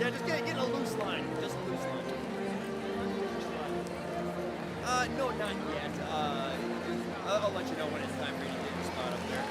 Yeah, just get a loose line. Just a loose line. No, not yet. I'll let you know when it's time for you to get your spot up there.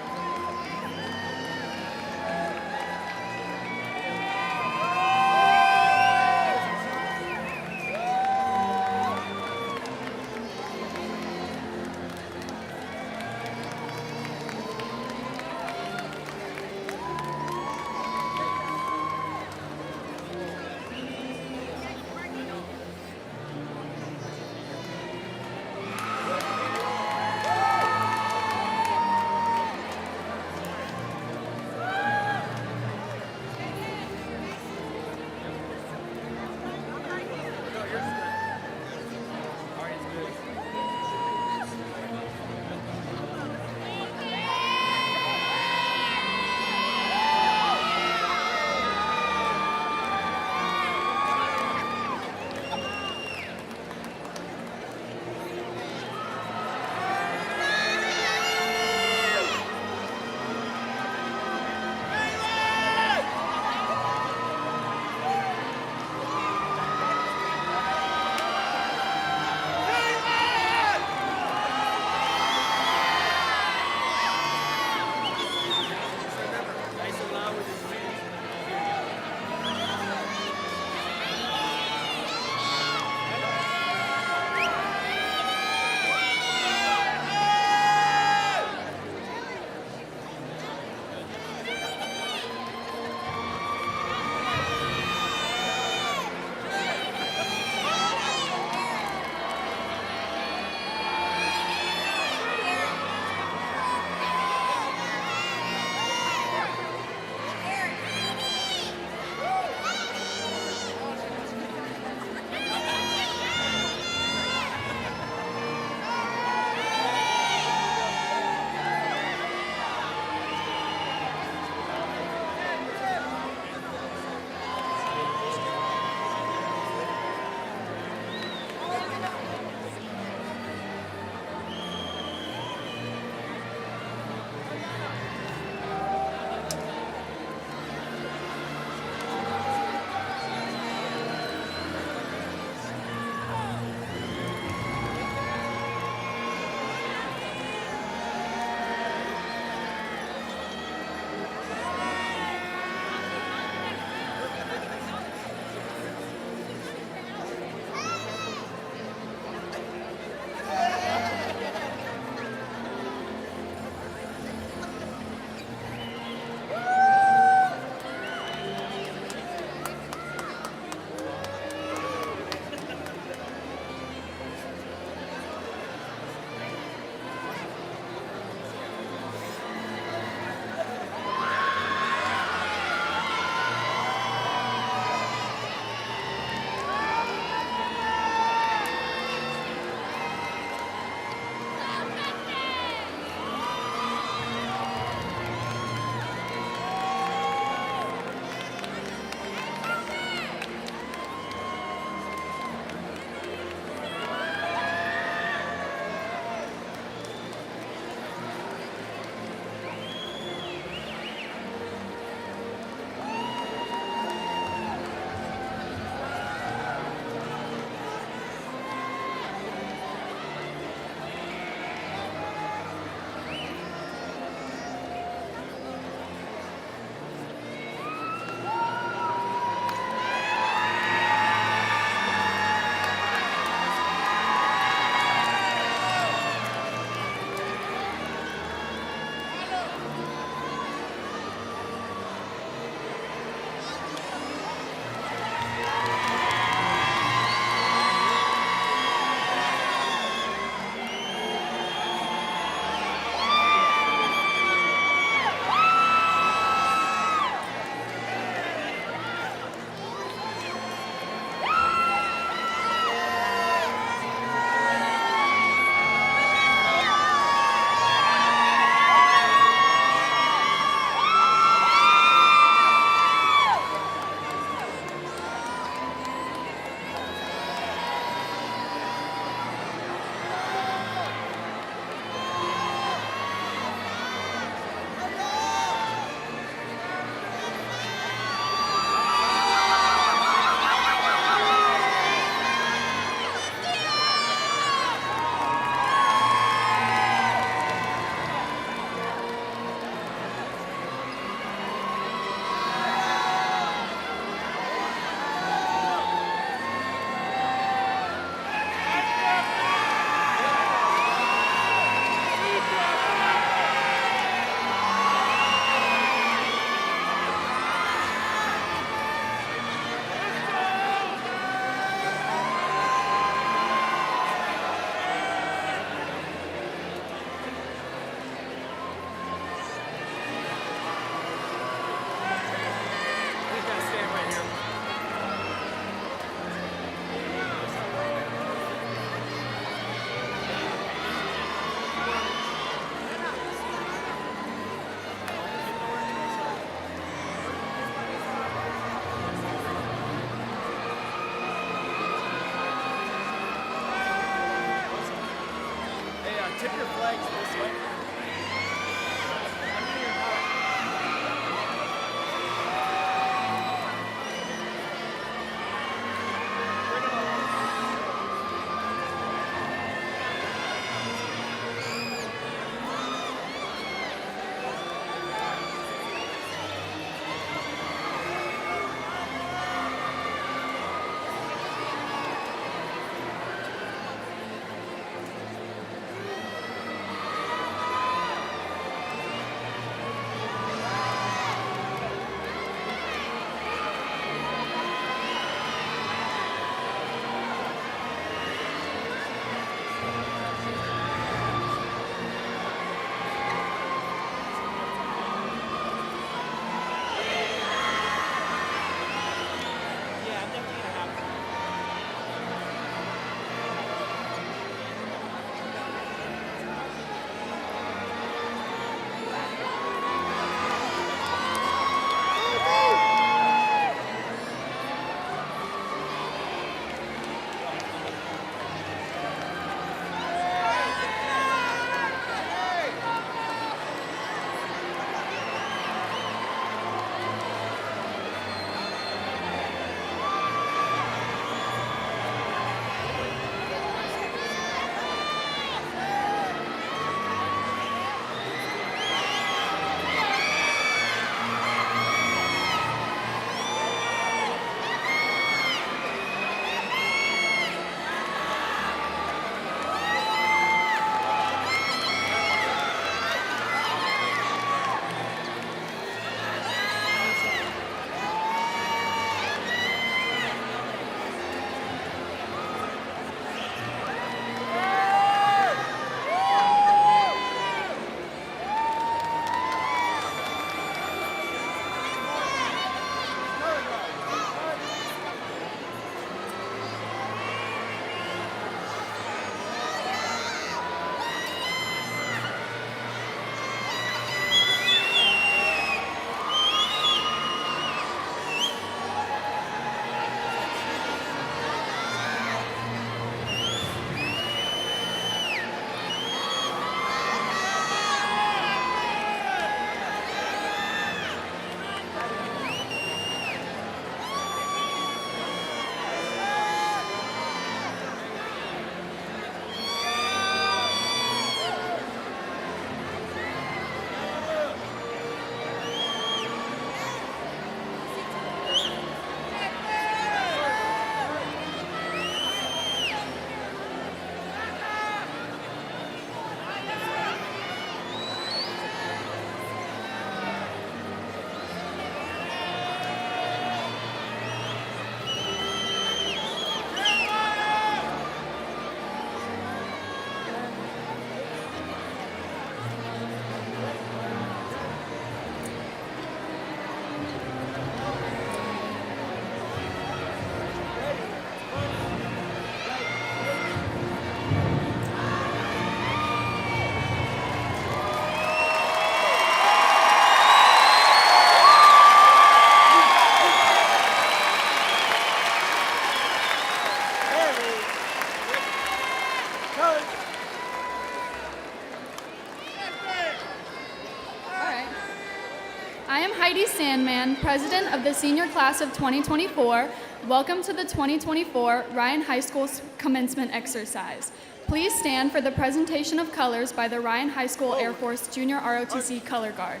I am Heidi Sandman, president of the senior class of 2024. Welcome to the 2024 Ryan High School's commencement exercise. Please stand for the presentation of colors by the Ryan High School Air Force Junior ROTC Color Guard.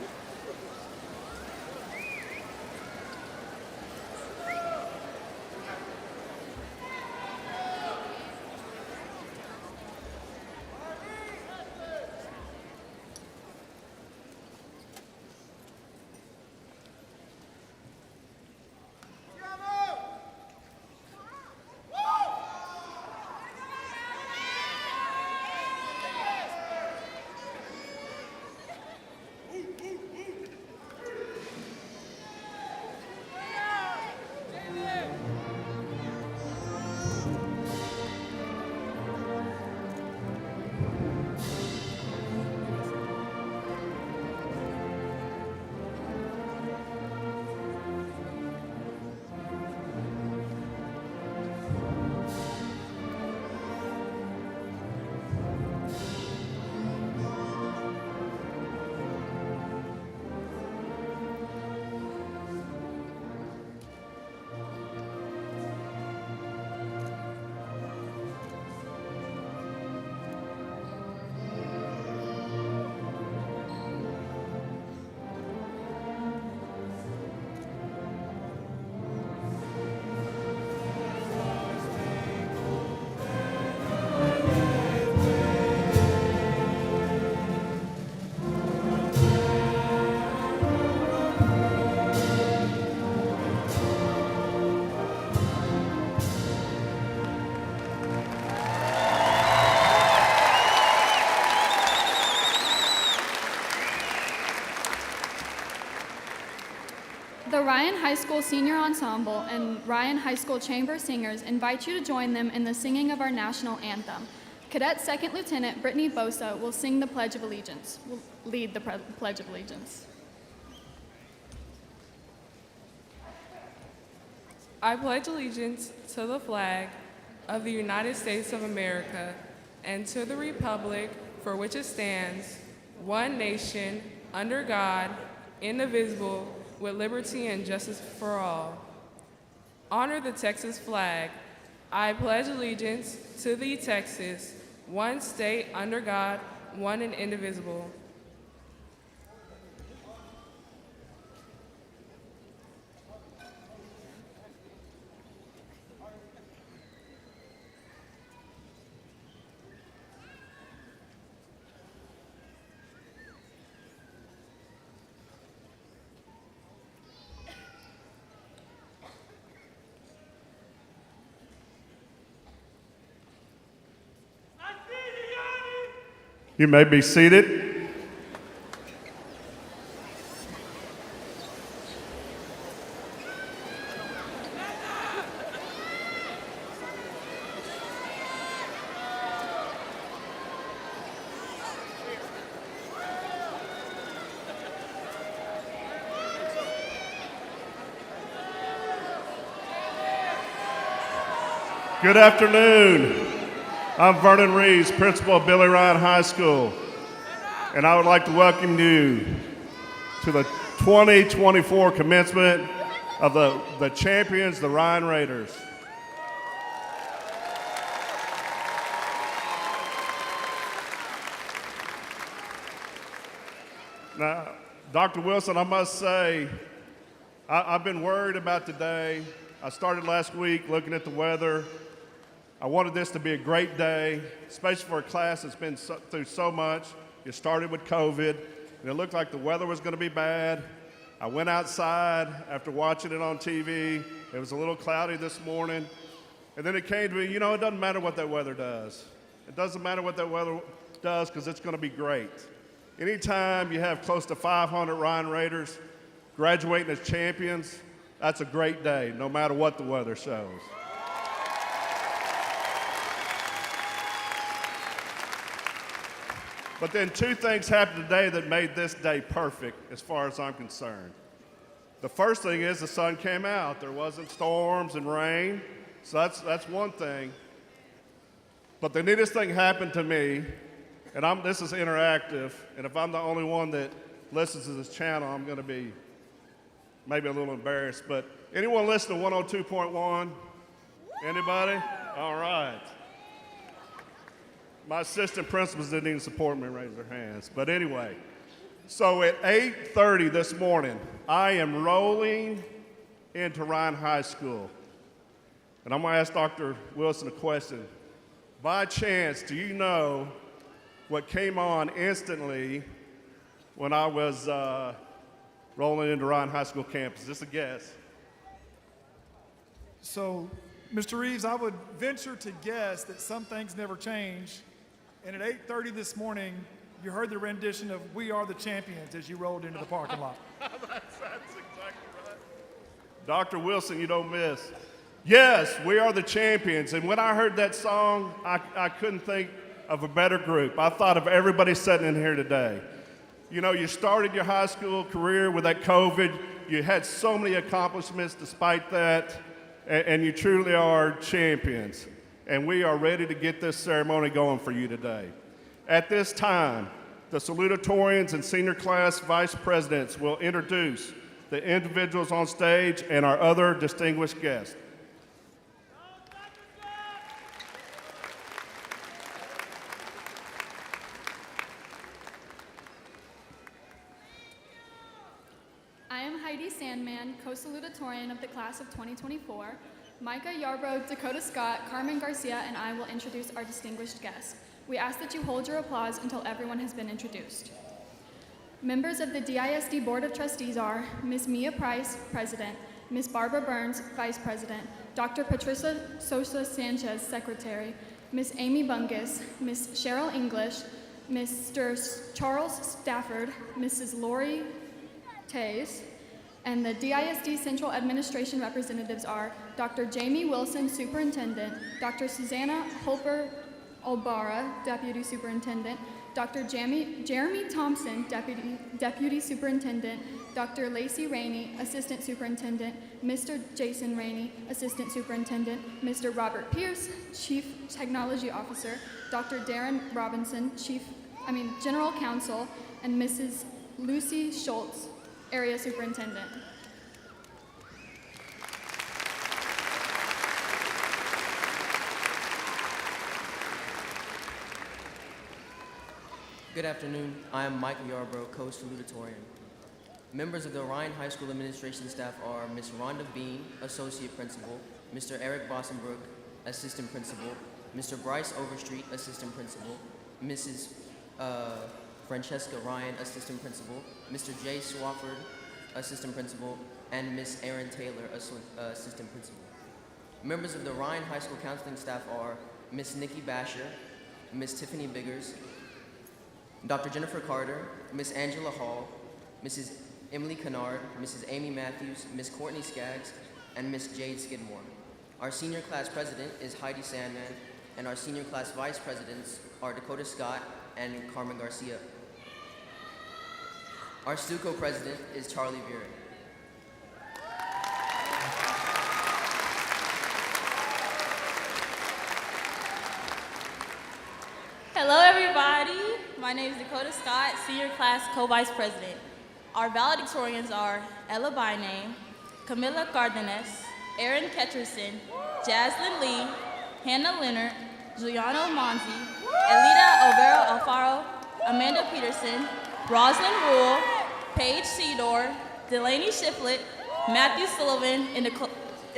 The Ryan High School Senior Ensemble and Ryan High School Chamber Singers invite you to join them in the singing of our national anthem. Cadet Second Lieutenant Brittany Bosa will sing the Pledge of Allegiance, will lead the Pledge of Allegiance. I pledge allegiance to the flag of the United States of America and to the republic for which it stands, one nation, under God, indivisible, with liberty and justice for all. Honor the Texas flag. I pledge allegiance to thee, Texas, one state under God, one and indivisible. You may be seated. Good afternoon. I'm Vernon Reeves, principal of Billy Ryan High School, and I would like to welcome you to the 2024 commencement of the champions, the Ryan Raiders. Now, Dr. Wilson, I must say, I've been worried about today. I started last week looking at the weather. I wanted this to be a great day, especially for a class that's been through so much. You started with COVID, and it looked like the weather was going to be bad. I went outside after watching it on TV. It was a little cloudy this morning. And then it came to me, you know, it doesn't matter what that weather does. It doesn't matter what that weather does because it's going to be great. Anytime you have close to 500 Ryan Raiders graduating as champions, that's a great day, no matter what the weather shows. But then two things happened today that made this day perfect as far as I'm concerned. The first thing is the sun came out. There wasn't storms and rain, so that's one thing. But the neatest thing happened to me, and this is interactive, and if I'm the only one that listens to this channel, I'm going to be maybe a little embarrassed, but anyone listen to 102.1? Anybody? All right. My assistant principals didn't even support me, raise their hands. But anyway, so at 8:30 this morning, I am rolling into Ryan High School. And I'm going to ask Dr. Wilson a question. By chance, do you know what came on instantly when I was rolling into Ryan High School campus? Just a guess. So, Mr. Reeves, I would venture to guess that some things never change. And at 8:30 this morning, you heard the rendition of "We Are the Champions" as you rolled into the parking lot. That's exactly right. Dr. Wilson, you don't miss. Yes, we are the champions. And when I heard that song, I couldn't think of a better group. I thought of everybody sitting in here today. You know, you started your high school career with that COVID. You had so many accomplishments despite that, and you truly are champions. And we are ready to get this ceremony going for you today. At this time, the salutatorians and senior class vice presidents will introduce the individuals on stage and our other distinguished guests. I am Heidi Sandman, co-salutatorian of the class of 2024. Micah Yarbrough, Dakota Scott, Carmen Garcia, and I will introduce our distinguished guests. We ask that you hold your applause until everyone has been introduced. Members of the DISD Board of Trustees are Ms. Mia Price, President, Ms. Barbara Burns, Vice President, Dr. Patricia Sosa Sanchez, Secretary, Ms. Amy Bungus, Ms. Cheryl English, Mr. Charles Stafford, Mrs. Lori Tays, and the DISD Central Administration representatives are Dr. Jamie Wilson, Superintendent, Dr. Susanna Holper-Olbara, Deputy Superintendent, Dr. Jeremy Thompson, Deputy Superintendent, Dr. Lacey Rainey, Assistant Superintendent, Mr. Jason Rainey, Assistant Superintendent, Mr. Robert Pierce, Chief Technology Officer, Dr. Darren Robinson, General Counsel, and Mrs. Lucy Schultz, Area Superintendent. Good afternoon. I am Micah Yarbrough, co-salutatorian. Members of the Ryan High School administration staff are Ms. Rhonda Bean, Associate Principal, Mr. Eric Bossenbrook, Assistant Principal, Mr. Bryce Overstreet, Assistant Principal, Mrs. Francesca Ryan, Assistant Principal, Mr. Jay Swafford, Assistant Principal, and Ms. Erin Taylor, Assistant Principal. Members of the Ryan High School counseling staff are Ms. Nikki Basher, Ms. Tiffany Biggers, Dr. Jennifer Carter, Ms. Angela Hall, Mrs. Emily Kennard, Mrs. Amy Matthews, Ms. Courtney Skaggs, and Ms. Jade Skidmore. Our senior class president is Heidi Sandman, and our senior class vice presidents are Dakota Scott and Carmen Garcia. Our STUCO president is Charlie Vera. Hello, everybody. My name is Dakota Scott, senior class co-vice president. Our valedictorians are Ella Byname, Camilla Cardenas, Erin Ketcherson, Jaslyn Lee, Hannah Leonard, Giuliano Monzi, Elida Olvera Alfaro, Amanda Peterson, Roslyn Rule, Paige Seedor, Delaney Shiflett, Matthew Sullivan, and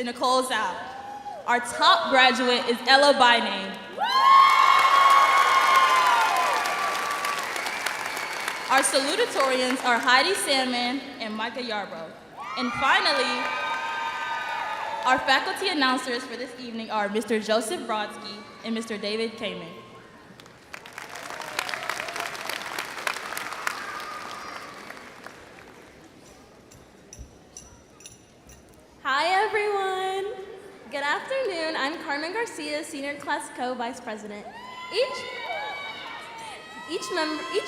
Nicole Zhao. Our top graduate is Ella Byname. Our salutatorians are Heidi Sandman and Micah Yarbrough. And finally, our faculty announcers for this evening are Mr. Joseph Brodsky and Mr. David Kamen. Hi, everyone. Good afternoon. I'm Carmen Garcia, senior class co-vice president. Each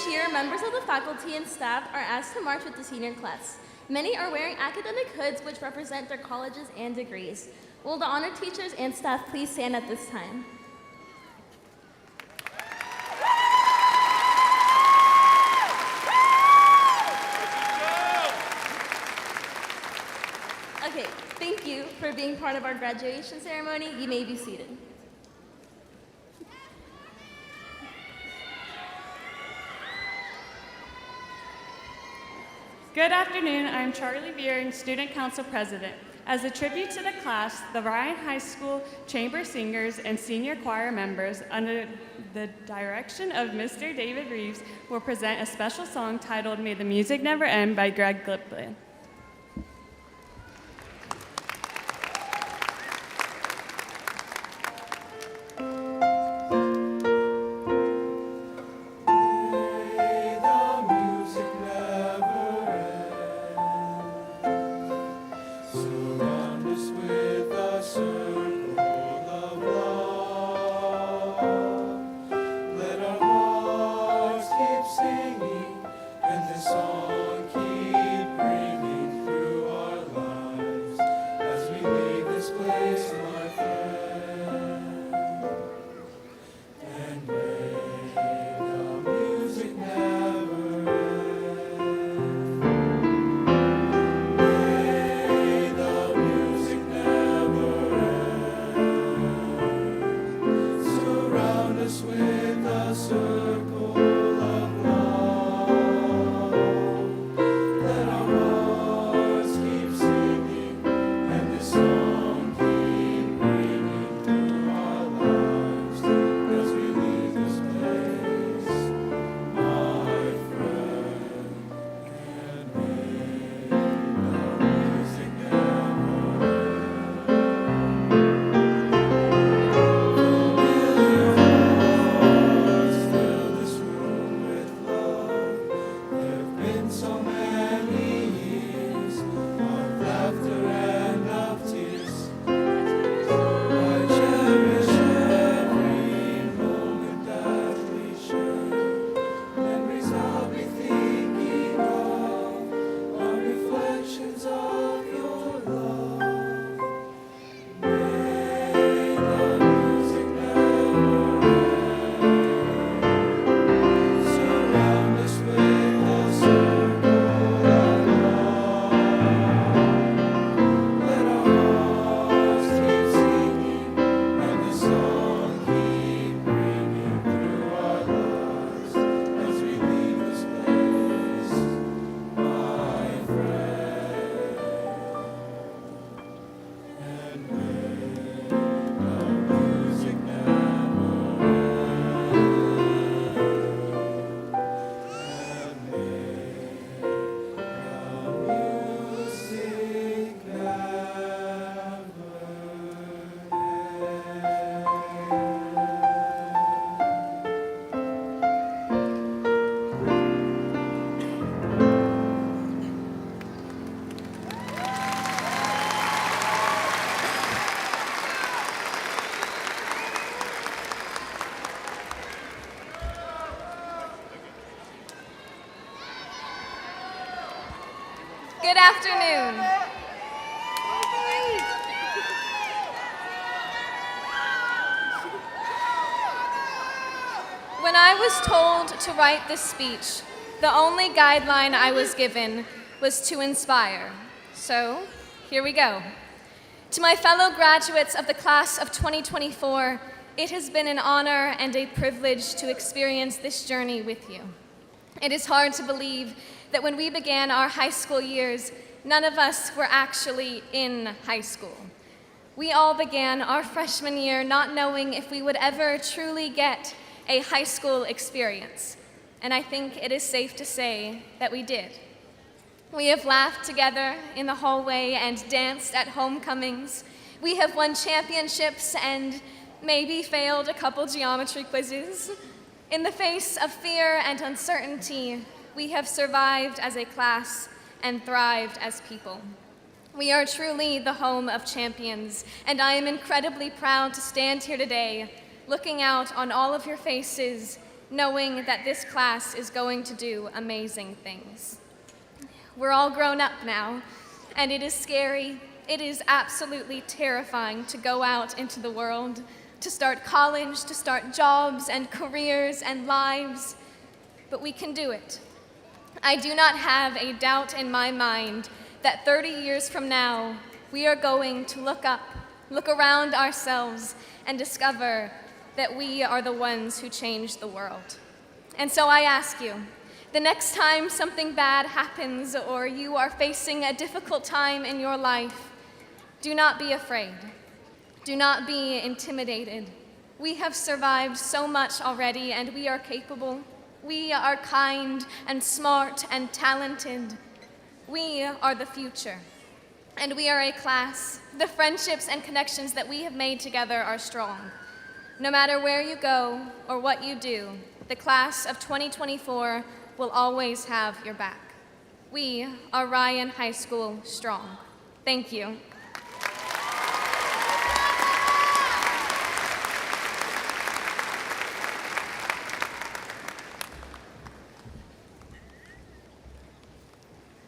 year, members of the faculty and staff are asked to march with the senior class. Many are wearing academic hoods which represent their colleges and degrees. Will the honored teachers and staff please stand at this time? Okay, thank you for being part of our graduation ceremony. You may be seated. Good afternoon, I'm Charlie Beering, Student Council President. As a tribute to the class, the Ryan High School Chamber Singers and Senior Choir members, under the direction of Mr. David Reeves, will present a special song titled May the Music Never End by Greg Glipland. Good afternoon. When I was told to write this speech, the only guideline I was given was to inspire. So, here we go. To my fellow graduates of the class of 2024, it has been an honor and a privilege to experience this journey with you. It is hard to believe that when we began our high school years, none of us were actually in high school. We all began our freshman year not knowing if we would ever truly get a high school experience, and I think it is safe to say that we did. We have laughed together in the hallway and danced at homecomings. We have won championships and maybe failed a couple geometry quizzes. In the face of fear and uncertainty, we have survived as a class and thrived as people. We are truly the home of champions, and I am incredibly proud to stand here today, looking out on all of your faces, knowing that this class is going to do amazing things. We're all grown up now, and it is scary. It is absolutely terrifying to go out into the world, to start college, to start jobs and careers and lives, but we can do it. I do not have a doubt in my mind that 30 years from now, we are going to look up, look around ourselves, and discover that we are the ones who change the world. And so I ask you, the next time something bad happens or you are facing a difficult time in your life, do not be afraid. Do not be intimidated. We have survived so much already, and we are capable. We are kind and smart and talented. We are the future. And we are a class. The friendships and connections that we have made together are strong. No matter where you go or what you do, the class of 2024 will always have your back. We are Ryan High School strong. Thank you.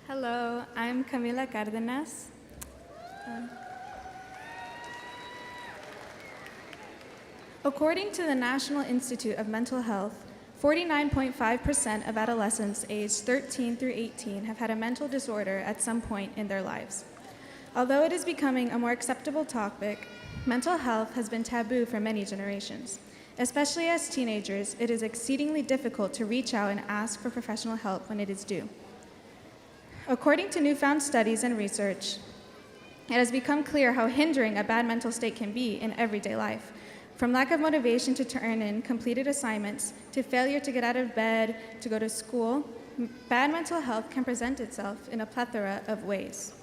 Hello, I'm Camila Cárdenas. According to the National Institute of Mental Health, 49.5% of adolescents aged 13 through 18 have had a mental disorder at some point in their lives. Although it is becoming a more acceptable topic, mental health has been taboo for many generations. Especially as teenagers, it is exceedingly difficult to reach out and ask for professional help when it is due. According to newfound studies and research, it has become clear how hindering a bad mental state can be in everyday life. From lack of motivation to turn in completed assignments, to failure to get out of bed, to go to school, bad mental health can present itself in a plethora of ways.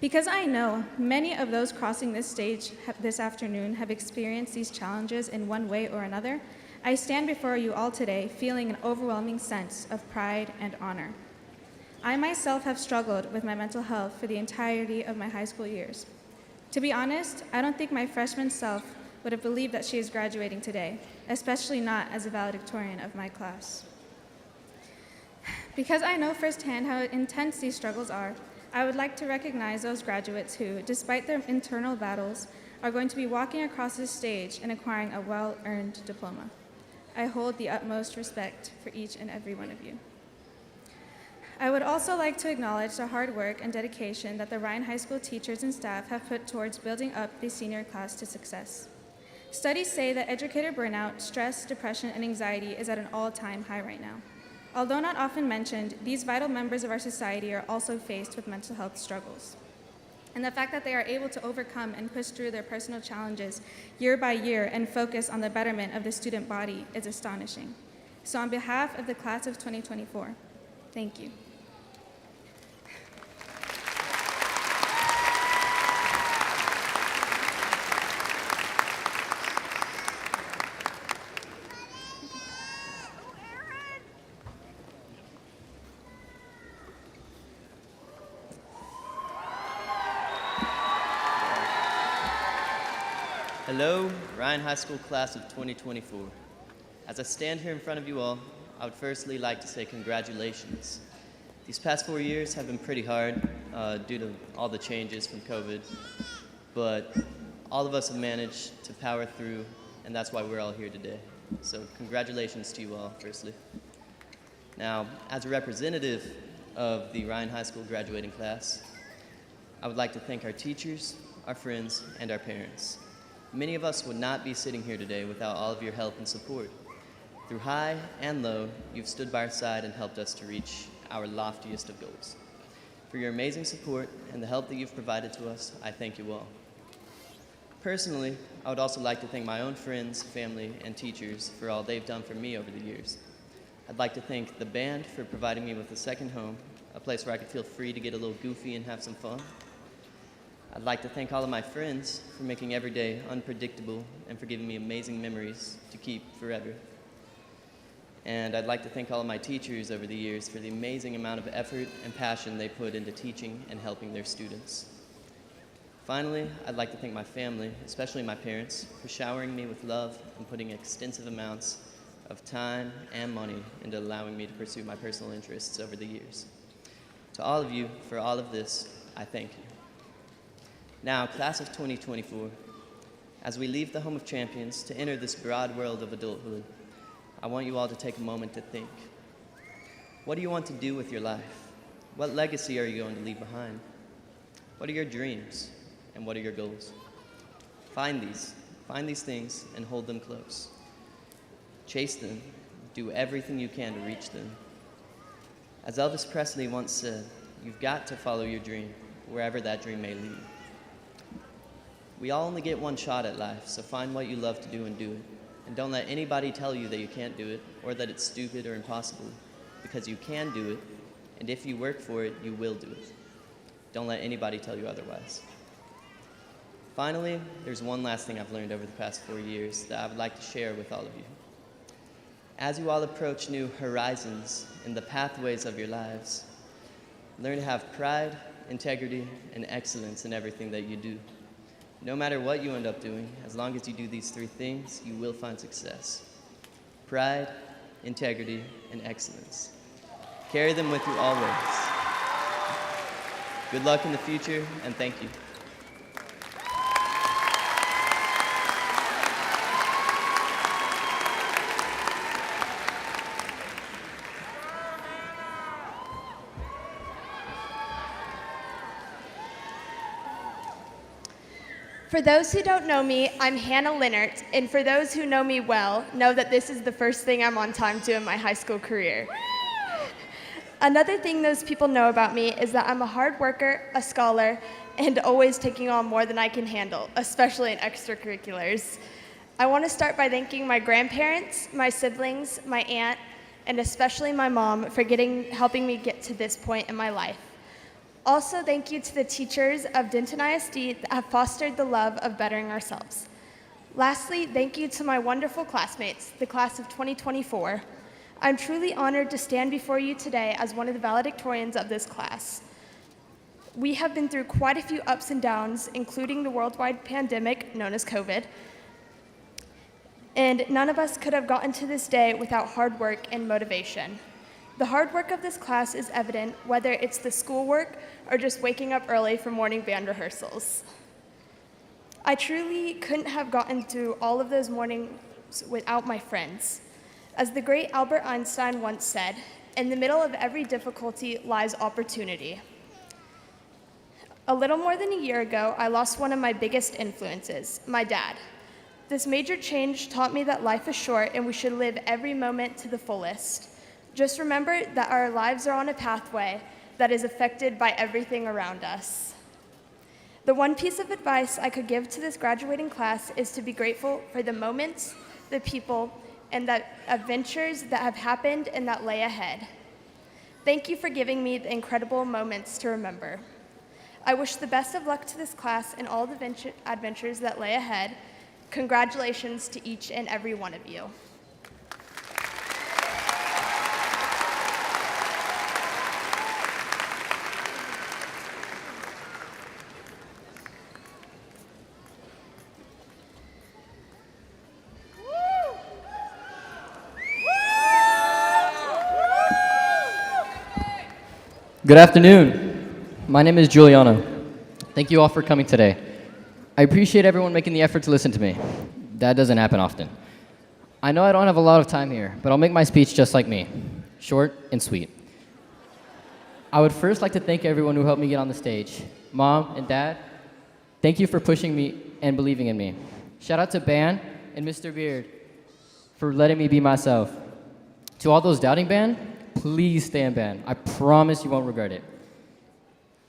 Because I know many of those crossing this stage this afternoon have experienced these challenges in one way or another, I stand before you all today feeling an overwhelming sense of pride and honor. I myself have struggled with my mental health for the entirety of my high school years. To be honest, I don't think my freshman self would have believed that she is graduating today, especially not as a valedictorian of my class. Because I know firsthand how intense these struggles are, I would like to recognize those graduates who, despite their internal battles, are going to be walking across this stage and acquiring a well-earned diploma. I hold the utmost respect for each and every one of you. I would also like to acknowledge the hard work and dedication that the Ryan High School teachers and staff have put towards building up the senior class to success. Studies say that educator burnout, stress, depression, and anxiety is at an all-time high right now. Although not often mentioned, these vital members of our society are also faced with mental health struggles. And the fact that they are able to overcome and push through their personal challenges year by year and focus on the betterment of the student body is astonishing. So on behalf of the class of 2024, thank you. Hello, Ryan High School Class of 2024. As I stand here in front of you all, I would firstly like to say congratulations. These past 4 years have been pretty hard due to all the changes from COVID, but all of us have managed to power through, and that's why we're all here today. So congratulations to you all, firstly. Now, as a representative of the Ryan High School graduating class, I would like to thank our teachers, our friends, and our parents. Many of us would not be sitting here today without all of your help and support. Through high and low, you've stood by our side and helped us to reach our loftiest of goals. For your amazing support and the help that you've provided to us, I thank you all. Personally, I would also like to thank my own friends, family, and teachers for all they've done for me over the years. I'd like to thank the band for providing me with a second home, a place where I could feel free to get a little goofy and have some fun. I'd like to thank all of my friends for making every day unpredictable and for giving me amazing memories to keep forever. And I'd like to thank all of my teachers over the years for the amazing amount of effort and passion they put into teaching and helping their students. Finally, I'd like to thank my family, especially my parents, for showering me with love and putting extensive amounts of time and money into allowing me to pursue my personal interests over the years. To all of you, for all of this, I thank you. Now, class of 2024, as we leave the home of champions to enter this broad world of adulthood, I want you all to take a moment to think. What do you want to do with your life? What legacy are you going to leave behind? What are your dreams? and what are your goals? Find these things and hold them close. Chase them, do everything you can to reach them. As Elvis Presley once said, you've got to follow your dream, wherever that dream may lead. We all only get one shot at life, so find what you love to do and do it. And don't let anybody tell you that you can't do it, or that it's stupid or impossible, because you can do it, and if you work for it, you will do it. Don't let anybody tell you otherwise. Finally, there's one last thing I've learned over the past 4 years that I would like to share with all of you. As you all approach new horizons in the pathways of your lives, learn to have pride, integrity, and excellence in everything that you do. No matter what you end up doing, as long as you do these 3 things, you will find success. Pride, integrity, and excellence. Carry them with you always. Good luck in the future, and thank you. For those who don't know me, I'm Hannah Linnert, and for those who know me well, know that this is the first thing I'm on time to in my high school career. Another thing those people know about me is that I'm a hard worker, a scholar, and always taking on more than I can handle, especially in extracurriculars. I want to start by thanking my grandparents, my siblings, my aunt, and especially my mom for helping me get to this point in my life. Also, thank you to the teachers of Denton ISD that have fostered the love of bettering ourselves. Lastly, thank you to my wonderful classmates, the class of 2024. I'm truly honored to stand before you today as one of the valedictorians of this class. We have been through quite a few ups and downs, including the worldwide pandemic known as COVID, and none of us could have gotten to this day without hard work and motivation. The hard work of this class is evident, whether it's the schoolwork or just waking up early for morning band rehearsals. I truly couldn't have gotten through all of those mornings without my friends. As the great Albert Einstein once said, in the middle of every difficulty lies opportunity. A little more than a year ago, I lost one of my biggest influences, my dad. This major change taught me that life is short and we should live every moment to the fullest. Just remember that our lives are on a pathway that is affected by everything around us. The one piece of advice I could give to this graduating class is to be grateful for the moments, the people, and the adventures that have happened and that lay ahead. Thank you for giving me the incredible moments to remember. I wish the best of luck to this class and all the adventures that lay ahead. Congratulations to each and every one of you. Good afternoon. My name is Giuliano. Thank you all for coming today. I appreciate everyone making the effort to listen to me. That doesn't happen often. I know I don't have a lot of time here, but I'll make my speech just like me, short and sweet. I would first like to thank everyone who helped me get on the stage. Mom and Dad, thank you for pushing me and believing in me. Shout out to band and Mr. Beard for letting me be myself. To all those doubting band, please stay in band. I promise you won't regret it.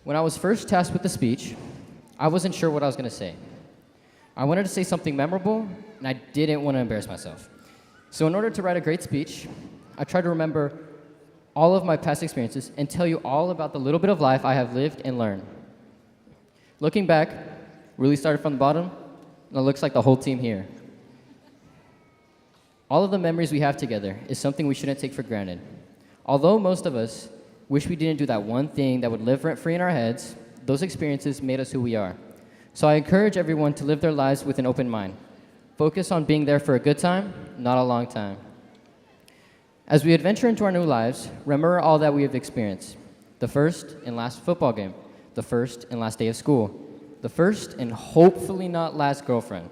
When I was first tasked with the speech, I wasn't sure what I was going to say. I wanted to say something memorable, and I didn't want to embarrass myself. So in order to write a great speech, I tried to remember all of my past experiences and tell you all about the little bit of life I have lived and learned. Looking back, really started from the bottom, and it looks like the whole team here. All of the memories we have together is something we shouldn't take for granted. Although most of us wish we didn't do that one thing that would live rent-free in our heads, those experiences made us who we are. So I encourage everyone to live their lives with an open mind. Focus on being there for a good time, not a long time. As we adventure into our new lives, remember all that we have experienced. The first and last football game, the first and last day of school, the first and hopefully not last girlfriend.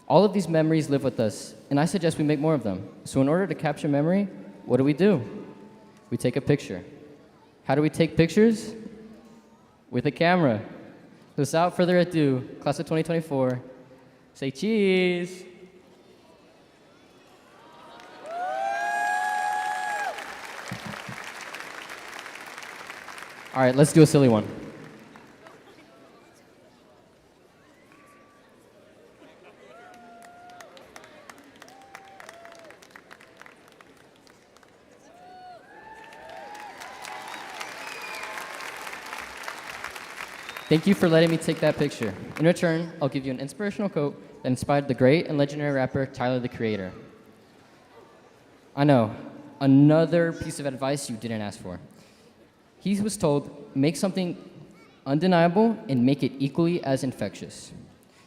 All of these memories live with us, and I suggest we make more of them. So in order to capture memory, what do? We take a picture. How do we take pictures? With a camera. Without further ado, class of 2024, say cheese. All right, let's do a silly one. Thank you for letting me take that picture. In return, I'll give you an inspirational quote that inspired the great and legendary rapper Tyler, the Creator. I know, another piece of advice you didn't ask for. He was told, make something undeniable and make it equally as infectious.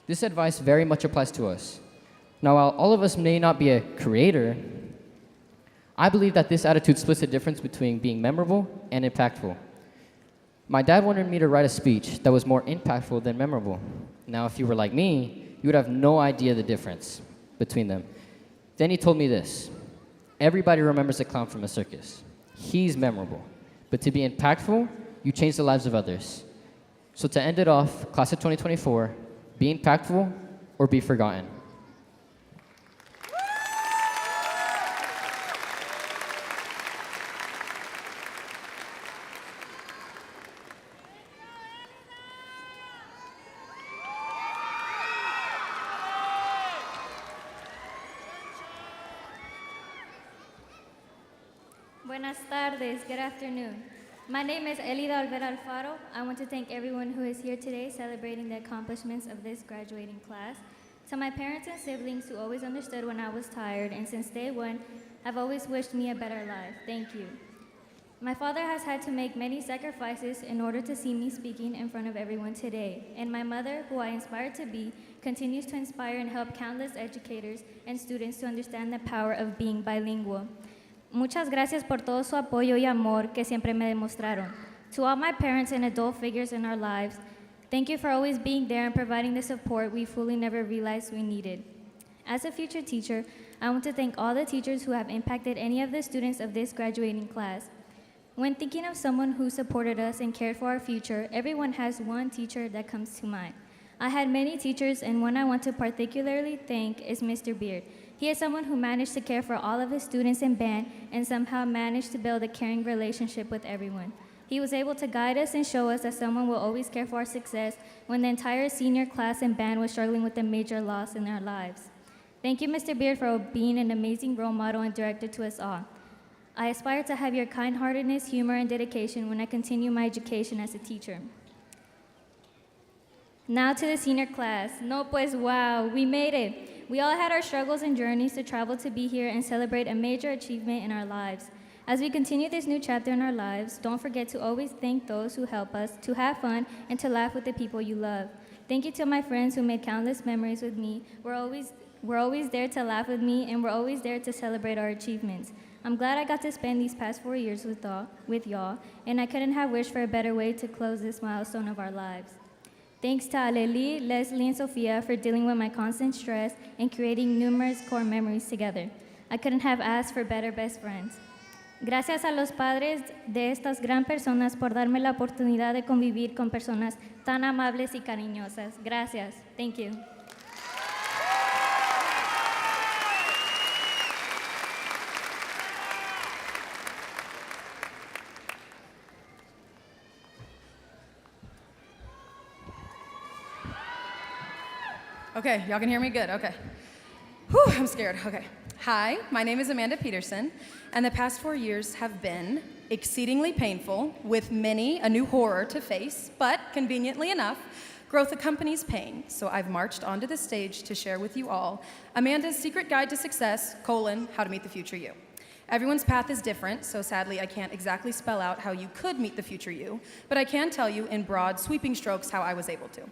This advice very much applies to us. Now, while all of us may not be a creator, I believe that this attitude splits the difference between being memorable and impactful. My dad wanted me to write a speech that was more impactful than memorable. Now, if you were like me, you would have no idea the difference between them. Then he told me this: everybody remembers a clown from a circus. He's memorable. But to be impactful, you change the lives of others. So to end it off, class of 2024, be impactful or be forgotten. Buenas tardes, good afternoon. My name is Elida Olvera Alfaro. I want to thank everyone who is here today celebrating the accomplishments of this graduating class. To my parents and siblings who always understood when I was tired and since day one have always wished me a better life, thank you. My father has had to make many sacrifices in order to see me speaking in front of everyone today. And my mother, who I aspire to be, continues to inspire and help countless educators and students to understand the power of being bilingual. Muchas gracias por todo su apoyo y amor que siempre me demostraron. To all my parents and adult figures in our lives, thank you for always being there and providing the support we fully never realized we needed. As a future teacher, I want to thank all the teachers who have impacted any of the students of this graduating class. When thinking of someone who supported us and cared for our future, everyone has one teacher that comes to mind. I had many teachers, and one I want to particularly thank is Mr. Beard. He is someone who managed to care for all of his students in band and somehow managed to build a caring relationship with everyone. He was able to guide us and show us that someone will always care for our success when the entire senior class and band was struggling with a major loss in their lives. Thank you, Mr. Beard, for being an amazing role model and director to us all. I aspire to have your kind-heartedness, humor, and dedication when I continue my education as a teacher. Now to the senior class. No, pues wow, we made it. We all had our struggles and journeys to travel to be here and celebrate a major achievement in our lives. As we continue this new chapter in our lives, don't forget to always thank those who help us, to have fun, and to laugh with the people you love. Thank you to my friends who made countless memories with me. We're always there to laugh with me, and we're always there to celebrate our achievements. I'm glad I got to spend these past 4 years with y'all, and I couldn't have wished for a better way to close this milestone of our lives. Thanks to Aleli, Leslie, and Sophia for dealing with my constant stress and creating numerous core memories together. I couldn't have asked for better best friends. Gracias a los padres de estas gran personas por darme la oportunidad de convivir con personas tan amables y cariñosas. Gracias. Thank you. Okay, y'all can hear me good, okay. Whew, I'm scared, okay. Hi, my name is Amanda Peterson, and the past 4 years have been exceedingly painful, with many a new horror to face, but conveniently enough, growth accompanies pain, so I've marched onto the stage to share with you all Amanda's secret guide to success, how to meet the future you. Everyone's path is different, so sadly I can't exactly spell out how you could meet the future you, but I can tell you in broad, sweeping strokes how I was able to.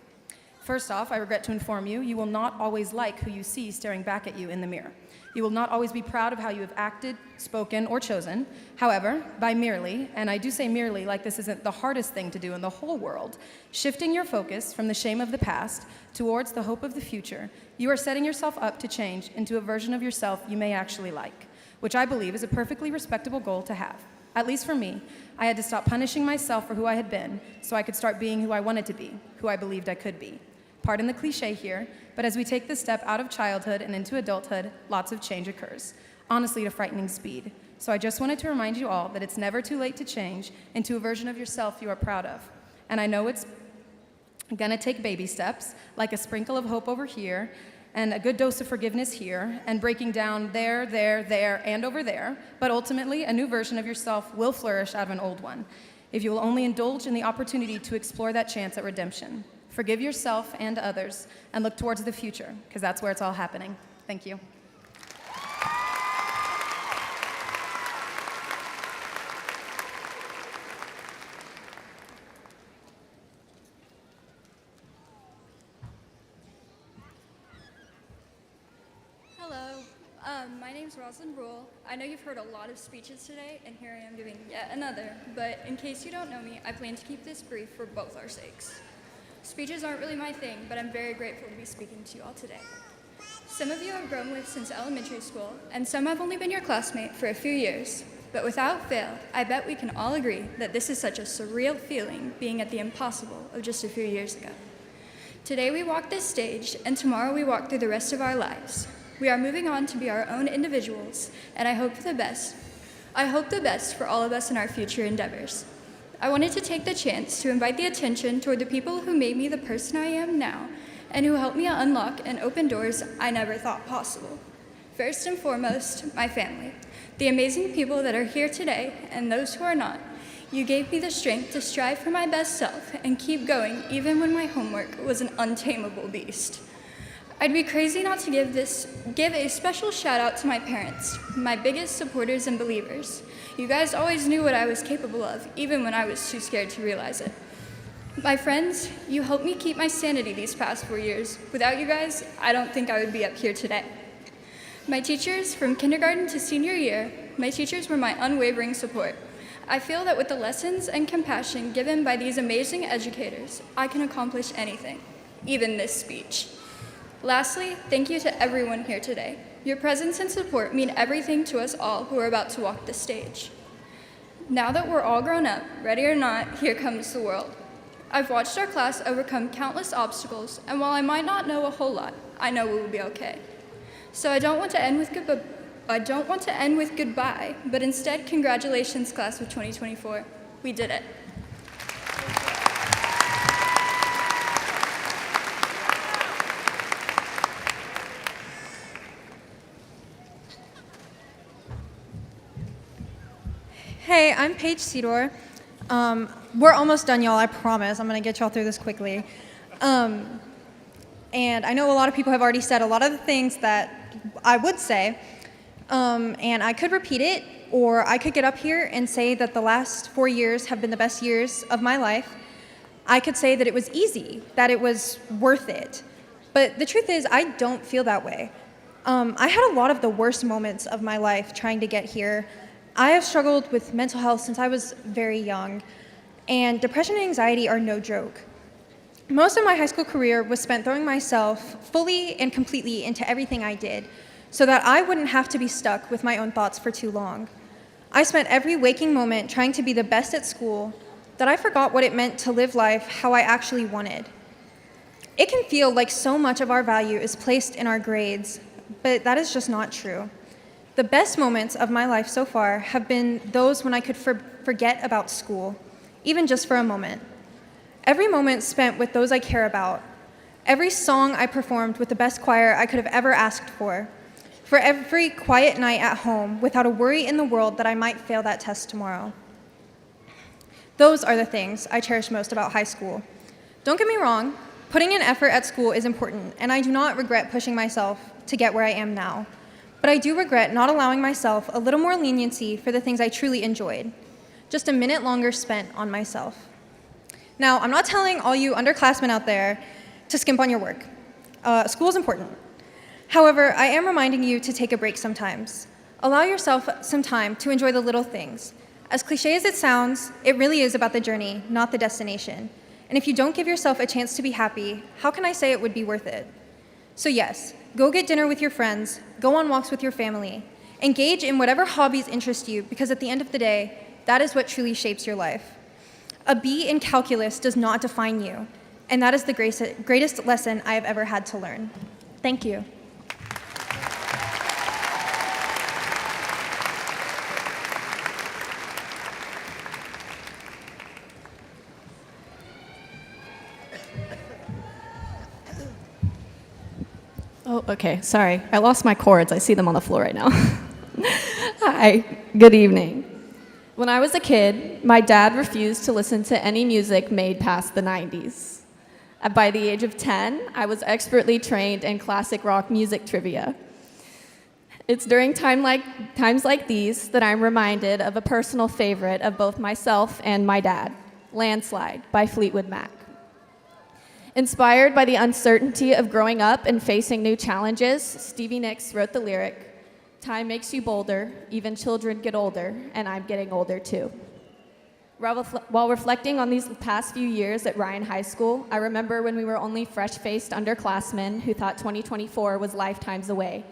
First off, I regret to inform you, you will not always like who you see staring back at you in the mirror. You will not always be proud of how you have acted, spoken, or chosen. However, by merely, and I do say merely like this isn't the hardest thing to do in the whole world, shifting your focus from the shame of the past towards the hope of the future, you are setting yourself up to change into a version of yourself you may actually like, which I believe is a perfectly respectable goal to have. At least for me, I had to stop punishing myself for who I had been so I could start being who I wanted to be, who I believed I could be. Pardon the cliche here, but as we take this step out of childhood and into adulthood, lots of change occurs, honestly at a frightening speed. So I just wanted to remind you all that it's never too late to change into a version of yourself you are proud of. And I know it's gonna take baby steps, like a sprinkle of hope over here, and a good dose of forgiveness here, and breaking down there, and over there, but ultimately, a new version of yourself will flourish out of an old one, if you will only indulge in the opportunity to explore that chance at redemption. Forgive yourself and others, and look towards the future, because that's where it's all happening. Thank you. My name's Rosalind Rule. I know you've heard a lot of speeches today, and here I am giving yet another, but in case you don't know me, I plan to keep this brief for both our sakes. Speeches aren't really my thing, but I'm very grateful to be speaking to you all today. Some of you I've grown with since elementary school, and some have only been your classmate for a few years, but without fail, I bet we can all agree that this is such a surreal feeling being at the impossible of just a few years ago. Today we walk this stage, and tomorrow we walk through the rest of our lives. We are moving on to be our own individuals, and I hope the best. I hope the best for all of us in our future endeavors. I wanted to take the chance to invite the attention toward the people who made me the person I am now, and who helped me unlock and open doors I never thought possible. First and foremost, my family, the amazing people that are here today, and those who are not. You gave me the strength to strive for my best self and keep going even when my homework was an untamable beast. I'd be crazy not to give a special shout out to my parents, my biggest supporters and believers. You guys always knew what I was capable of, even when I was too scared to realize it. My friends, you helped me keep my sanity these past 4 years. Without you guys, I don't think I would be up here today. My teachers, from kindergarten to senior year, my teachers were my unwavering support. I feel that with the lessons and compassion given by these amazing educators, I can accomplish anything, even this speech. Lastly, thank you to everyone here today. Your presence and support mean everything to us all who are about to walk the stage. Now that we're all grown up, ready or not, here comes the world. I've watched our class overcome countless obstacles, and while I might not know a whole lot, I know we will be okay. So I don't want to end with goodbye, but instead, congratulations, class of 2024. We did it. Hey, I'm Paige Cedor. We're almost done, y'all, I promise. I'm going to get y'all through this quickly. And I know a lot of people have already said a lot of the things that I would say, and I could repeat it, or I could get up here and say that the last 4 years have been the best years of my life. I could say that it was easy, that it was worth it. But the truth is, I don't feel that way. I had a lot of the worst moments of my life trying to get here. I have struggled with mental health since I was very young, and depression and anxiety are no joke. Most of my high school career was spent throwing myself fully and completely into everything I did so that I wouldn't have to be stuck with my own thoughts for too long. I spent every waking moment trying to be the best at school that I forgot what it meant to live life how I actually wanted. It can feel like so much of our value is placed in our grades, but that is just not true. The best moments of my life so far have been those when I could forget about school, even just for a moment. Every moment spent with those I care about, every song I performed with the best choir I could have ever asked for every quiet night at home without a worry in the world that I might fail that test tomorrow. Those are the things I cherish most about high school. Don't get me wrong, putting in effort at school is important, and I do not regret pushing myself to get where I am now. But I do regret not allowing myself a little more leniency for the things I truly enjoyed. Just a minute longer spent on myself. Now, I'm not telling all you underclassmen out there to skimp on your work. School is important. However, I am reminding you to take a break sometimes. Allow yourself some time to enjoy the little things. As cliche as it sounds, it really is about the journey, not the destination. And if you don't give yourself a chance to be happy, how can I say it would be worth it? So yes, go get dinner with your friends, go on walks with your family, engage in whatever hobbies interest you, because at the end of the day, That is what truly shapes your life. A B in calculus does not define you, and that is the greatest lesson I have ever had to learn. Thank you. Oh, okay, sorry. I lost my cords. I see them on the floor right now. Hi, good evening. When I was a kid, my dad refused to listen to any music made past the 90s. By the age of 10, I was expertly trained in classic rock music trivia. It's during times like these that I'm reminded of a personal favorite of both myself and my dad, Landslide by Fleetwood Mac. Inspired by the uncertainty of growing up and facing new challenges, Stevie Nicks wrote the lyric, "Time makes you bolder, even children get older, and I'm getting older too." While reflecting on these past few years at Ryan High School, I remember when we were only fresh-faced underclassmen who thought 2024 was lifetimes away.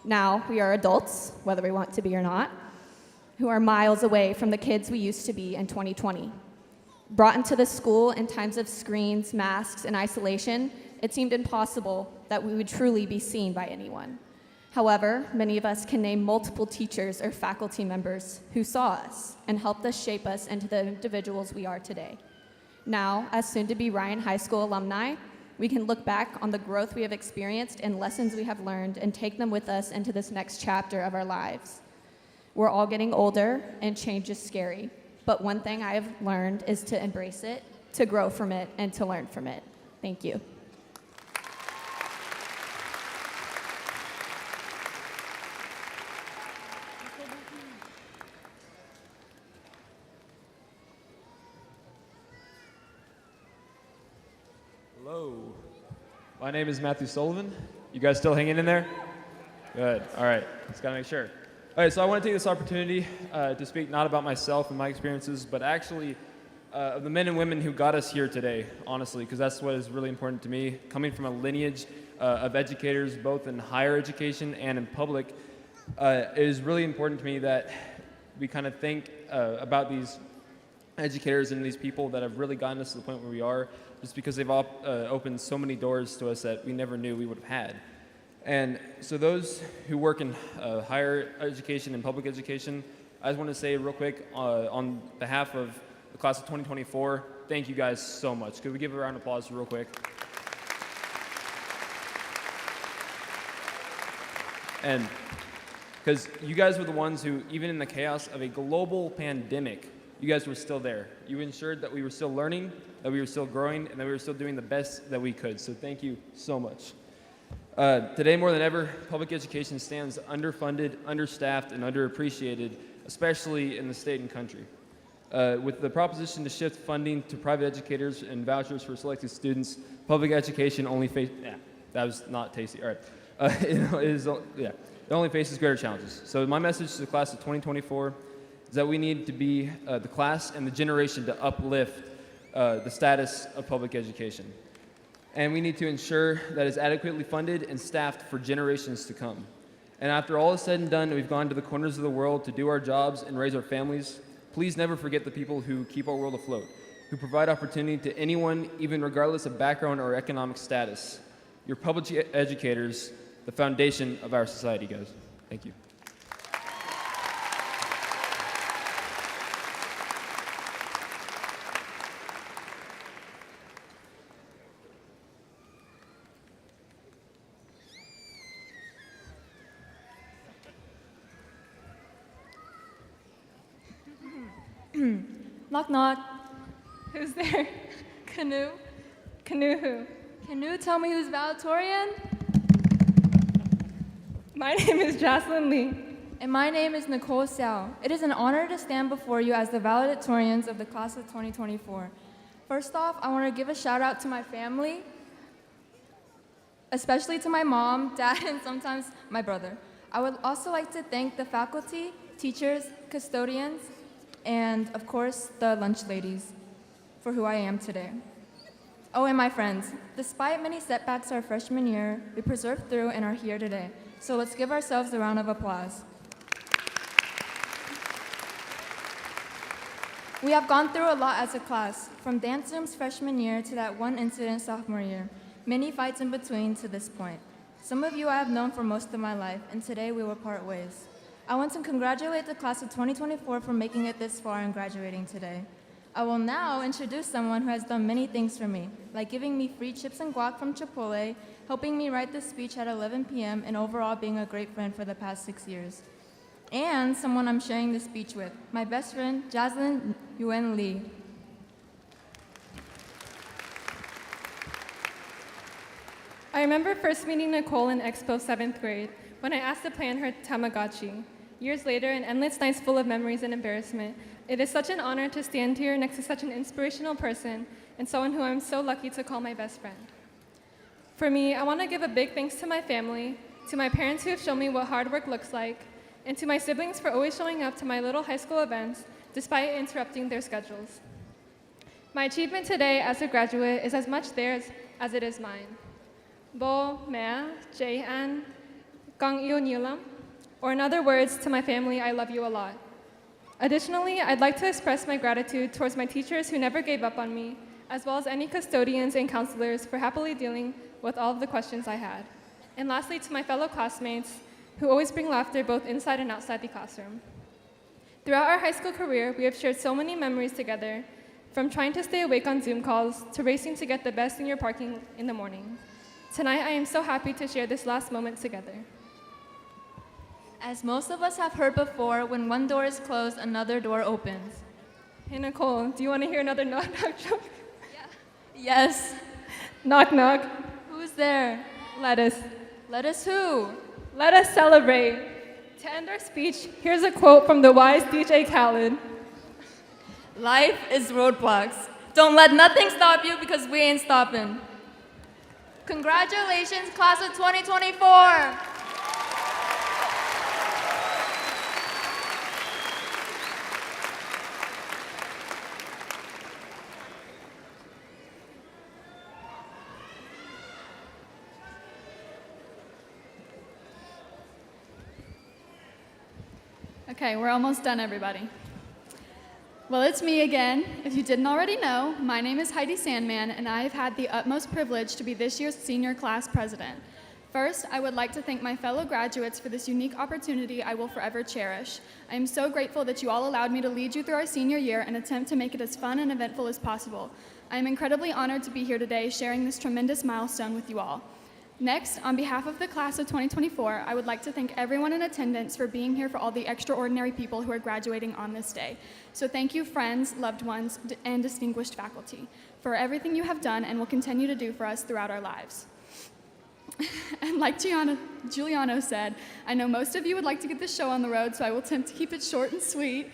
Now we are adults, whether we want to be or not, who are miles away from the kids we used to be in 2020. Brought into the school in times of screens, masks, and isolation, it seemed impossible that we would truly be seen by anyone. However, many of us can name multiple teachers or faculty members who saw us and helped us shape us into the individuals we are today. Now, as soon-to-be Ryan High School alumni, we can look back on the growth we have experienced and lessons we have learned and take them with us into this next chapter of our lives. We're all getting older, and change is scary. But one thing I have learned is to embrace it, to grow from it, and to learn from it. Thank you. Hello. My name is Matthew Sullivan. You guys still hanging in there? Good. All right. Just got to make sure. All right, so I want to take this opportunity to speak not about myself and my experiences, but actually of the men and women who got us here today, honestly, because that's what is really important to me. Coming from a lineage of educators, both in higher education and in public, it is really important to me that we kind of think about these educators and these people that have really gotten us to the point where we are, just because they've opened so many doors to us that we never knew we would have had. And so those who work in higher education and public education, I just want to say real quick on behalf of the class of 2024, thank you guys so much. Could we give a round of applause real quick? And because you guys were the ones who, even in the chaos of a global pandemic, you guys were still there. You ensured that we were still learning, that we were still growing, and that we were still doing the best that we could. So thank you so much. Today, more than ever, public education stands underfunded, understaffed, and underappreciated, especially in the state and country. With the proposition to shift funding to private educators and vouchers for selected students, public education only faces, that was not tasty, all right. It only faces greater challenges. So my message to the class of 2024 is that we need to be the class and the generation to uplift the status of public education. And we need to ensure that it's adequately funded and staffed for generations to come. And after all is said and done, we've gone to the corners of the world to do our jobs and raise our families. Please never forget the people who keep our world afloat, who provide opportunity to anyone, even regardless of background or economic status. Your public educators, the foundation of our society, guys. Thank you. Knock, knock. Who's there? Canoe? Canoe who? Can you tell me who's valedictorian? My name is Jocelyn Lee. And my name is Nicole Xiao. It is an honor to stand before you as the valedictorians of the class of 2024. First off, I want to give a shout out to my family, especially to my mom, dad, and sometimes my brother. I would also like to thank the faculty, teachers, custodians, and of course, the lunch ladies for who I am today. Oh, and my friends, despite many setbacks our freshman year, we persevered through and are here today. So let's give ourselves a round of applause. We have gone through a lot as a class, from dance rooms freshman year to that one incident sophomore year, many fights in between to this point. Some of you I have known for most of my life, and today we will part ways. I want to congratulate the class of 2024 for making it this far and graduating today. I will now introduce someone who has done many things for me, like giving me free chips and guac from Chipotle, helping me write this speech at 11 p.m., and overall being a great friend for the past 6 years. And someone I'm sharing this speech with, my best friend, Jaslyn Yuen Lee. I remember first meeting Nicole in Expo 7th grade when I asked to play in her Tamagotchi. Years later, an endless nights full of memories and embarrassment, it is such an honor to stand here next to such an inspirational person and someone who I'm so lucky to call my best friend. For me, I want to give a big thanks to my family, to my parents who have shown me what hard work looks like, and to my siblings for always showing up to my little high school events despite interrupting their schedules. My achievement today as a graduate is as much theirs as it is mine. Bo, Mea, Jay, An, Kang Iyo Nilam, or in other words, to my family, I love you a lot. Additionally, I'd like to express my gratitude towards my teachers who never gave up on me, as well as any custodians and counselors for happily dealing with all of the questions I had. And lastly, to my fellow classmates who always bring laughter both inside and outside the classroom. Throughout our high school career, we have shared so many memories together, from trying to stay awake on Zoom calls to racing to get the best in your parking in the morning. Tonight, I am so happy to share this last moment together. As most of us have heard before, when one door is closed, another door opens. Hey, Nicole, do you want to hear another knock-knock joke? Yes. Knock, knock. Who's there? Lettuce. Lettuce who? Let us celebrate. To end our speech, here's a quote from the wise DJ Khaled. Life is roadblocks. Don't let nothing stop you because we ain't stopping. Congratulations, class of 2024. Okay, we're almost done, everybody. Well, it's me again. If you didn't already know, my name is Heidi Sandman, and I have had the utmost privilege to be this year's senior class president. First, I would like to thank my fellow graduates for this unique opportunity I will forever cherish. I am so grateful that you all allowed me to lead you through our senior year and attempt to make it as fun and eventful as possible. I am incredibly honored to be here today sharing this tremendous milestone with you all. Next, on behalf of the class of 2024, I would like to thank everyone in attendance for being here for all the extraordinary people who are graduating on this day. So thank you, friends, loved ones, and distinguished faculty, for everything you have done and will continue to do for us throughout our lives. And like Giuliano said, I know most of you would like to get this show on the road, so I will attempt to keep it short and sweet.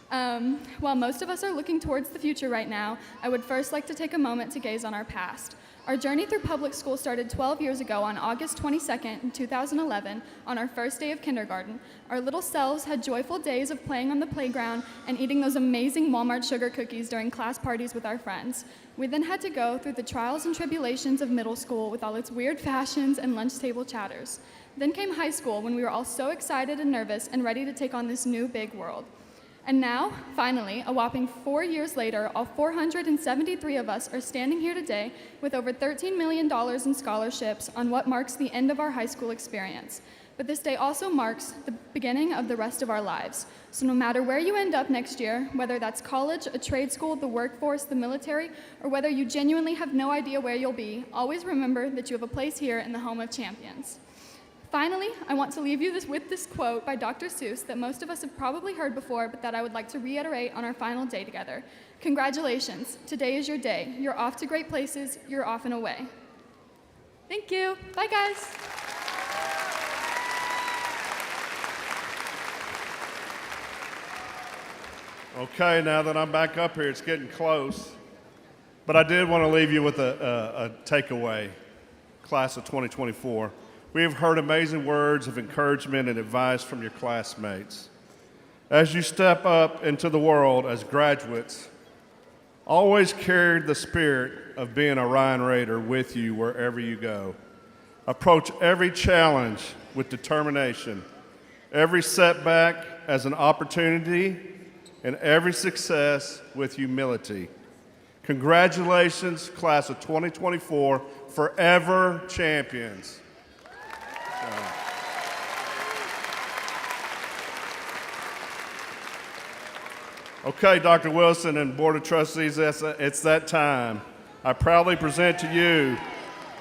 While most of us are looking towards the future right now, I would first like to take a moment to gaze on our past. Our journey through public school started 12 years ago on August 22nd, in 2011, on our first day of kindergarten. Our little selves had joyful days of playing on the playground and eating those amazing Walmart sugar cookies during class parties with our friends. We then had to go through the trials and tribulations of middle school with all its weird fashions and lunch table chatters. Then came high school when we were all so excited and nervous and ready to take on this new big world. And now, finally, a whopping 4 years later, all 473 of us are standing here today with over $13 million in scholarships on what marks the end of our high school experience. But this day also marks the beginning of the rest of our lives. So no matter where you end up next year, whether that's college, a trade school, the workforce, the military, or whether you genuinely have no idea where you'll be, always remember that you have a place here in the home of champions. Finally, I want to leave you with this quote by Dr. Seuss that most of us have probably heard before, but that I would like to reiterate on our final day together. Congratulations, today is your day. You're off to great places, you're off and away. Thank you, bye guys. Okay, now that I'm back up here, it's getting close. But I did want to leave you with a takeaway, class of 2024. We have heard amazing words of encouragement and advice from your classmates. As you step up into the world as graduates, always carry the spirit of being a Ryan Raider with you wherever you go. Approach every challenge with determination, every setback as an opportunity, and every success with humility. Congratulations, class of 2024, forever champions. Okay, Dr. Wilson and Board of Trustees, it's that time. I proudly present to you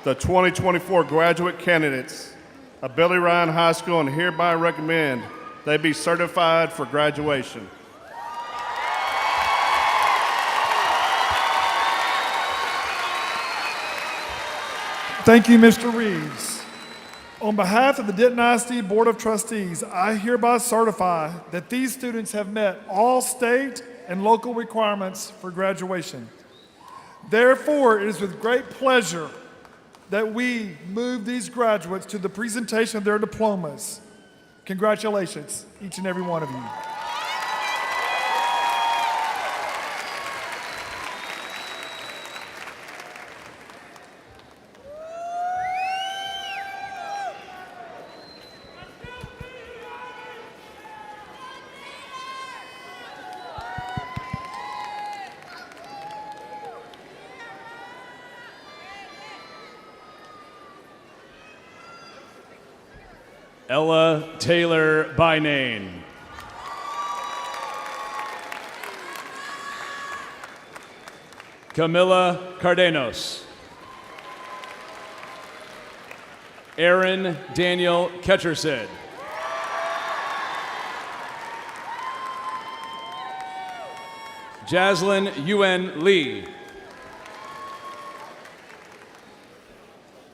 the 2024 graduate candidates of Billy Ryan High School and hereby recommend they be certified for graduation. Thank you, Mr. Reeves. On behalf of the Denton ISD Board of Trustees, I hereby certify that these students have met all state and local requirements for graduation. Therefore, it is with great pleasure that we move these graduates to the presentation of their diplomas. Congratulations, each and every one of you. Ella Taylor by name. Camila Cardenos. Aaron Daniel Ketchersid. Jaslyn Yuen Lee.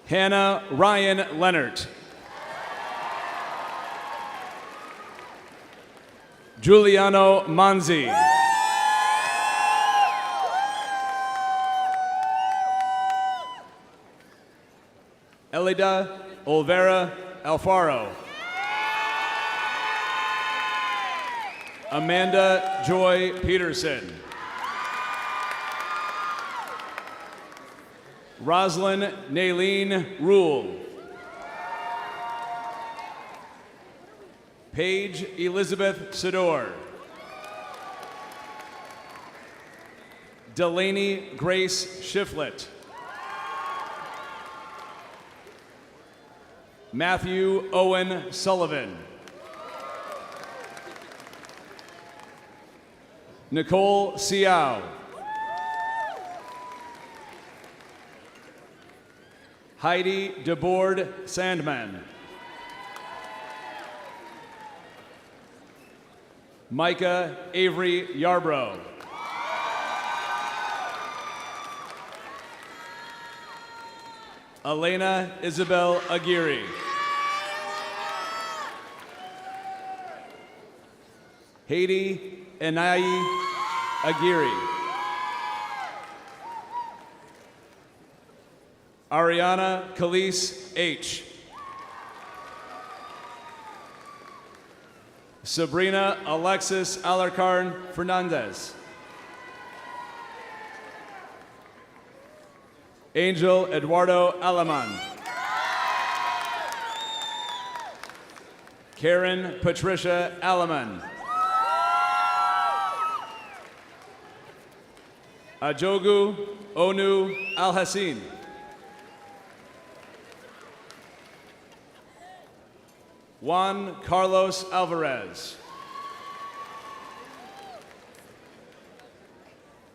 Hannah Ryan Leonard. Giuliano Manzi. Elida Olvera Alfaro. Amanda Joy Peterson. Roslyn Naylene Rule. Paige Elizabeth Sador. Delaney Grace Shiflett. Matthew Owen Sullivan. Nicole Siao. Heidi DeBoard Sandman. Micah Avery Yarbrough. Elena Isabel Aguirre. Haiti Enayi Aguirre. Ariana Khalees H. Sabrina Alexis Alarcon Fernandez. Angel Eduardo Alaman. Karen Patricia Alaman. Ajogu Onu Al-Hassin. Juan Carlos Alvarez.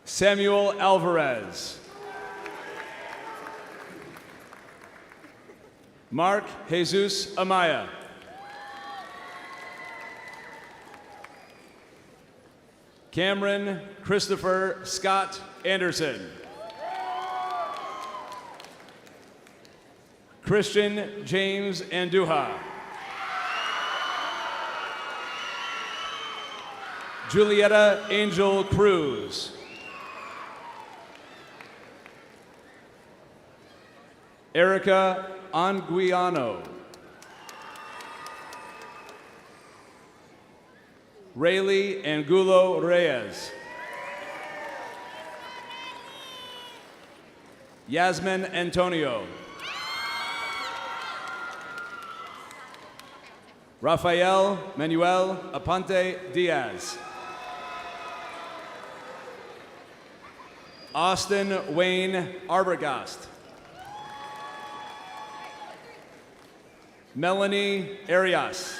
Samuel Alvarez. Mark Jesus Amaya. Cameron Christopher Scott Anderson. Christian James Anduja. Julieta Angel Cruz. Erica Anguiano. Rayleigh Angulo Reyes. Yasmin Antonio. Rafael Manuel Aponte Diaz. Austin Wayne Arbogast. Melanie Arias.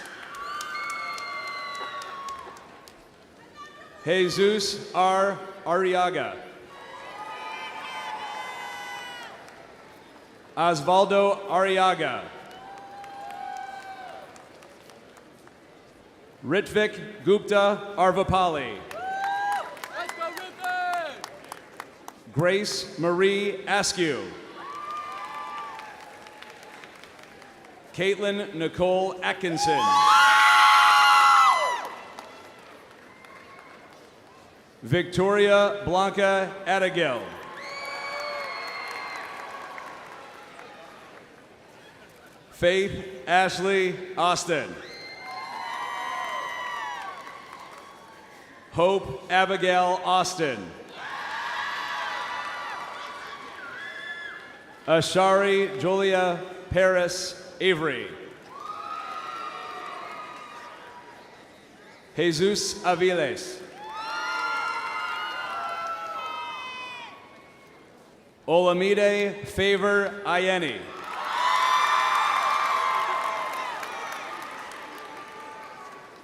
Jesus R. Arriaga. Osvaldo Arriaga. Ritvik Gupta Arvapali. Grace Marie Askew. Caitlin Nicole Atkinson. Victoria Blanca Adigel. Faith Ashley Austin. Hope Abigail Austin. Ashari Julia Paris Avery. Jesus Aviles. Olamide Favor Ayeni.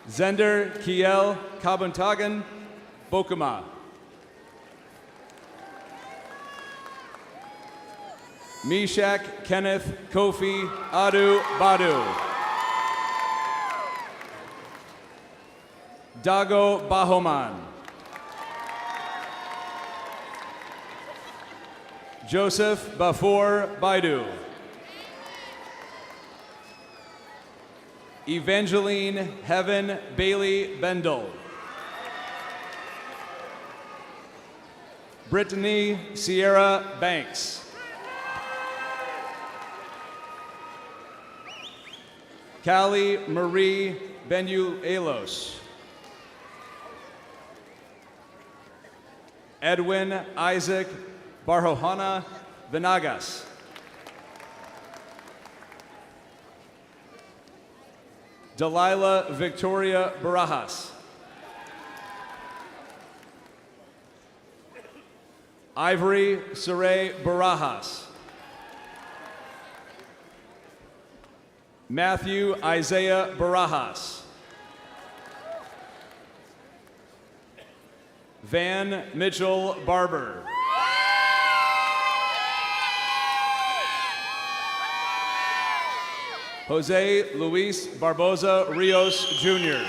Zender Kiel Kabuntagan Bokuma. Meshach Kenneth Kofi Adu Badu. Dago Bahoman. Joseph Bafour Baidu. Evangeline Heaven Bailey Bendel. Brittany Sierra Banks. Callie Marie Benuelos. Edwin Isaac Barjohana Venagas. Delilah Victoria Barajas. Ivory Saray Barajas. Matthew Isaiah Barajas. Van Mitchell Barber. Jose Luis Barboza Rios Jr.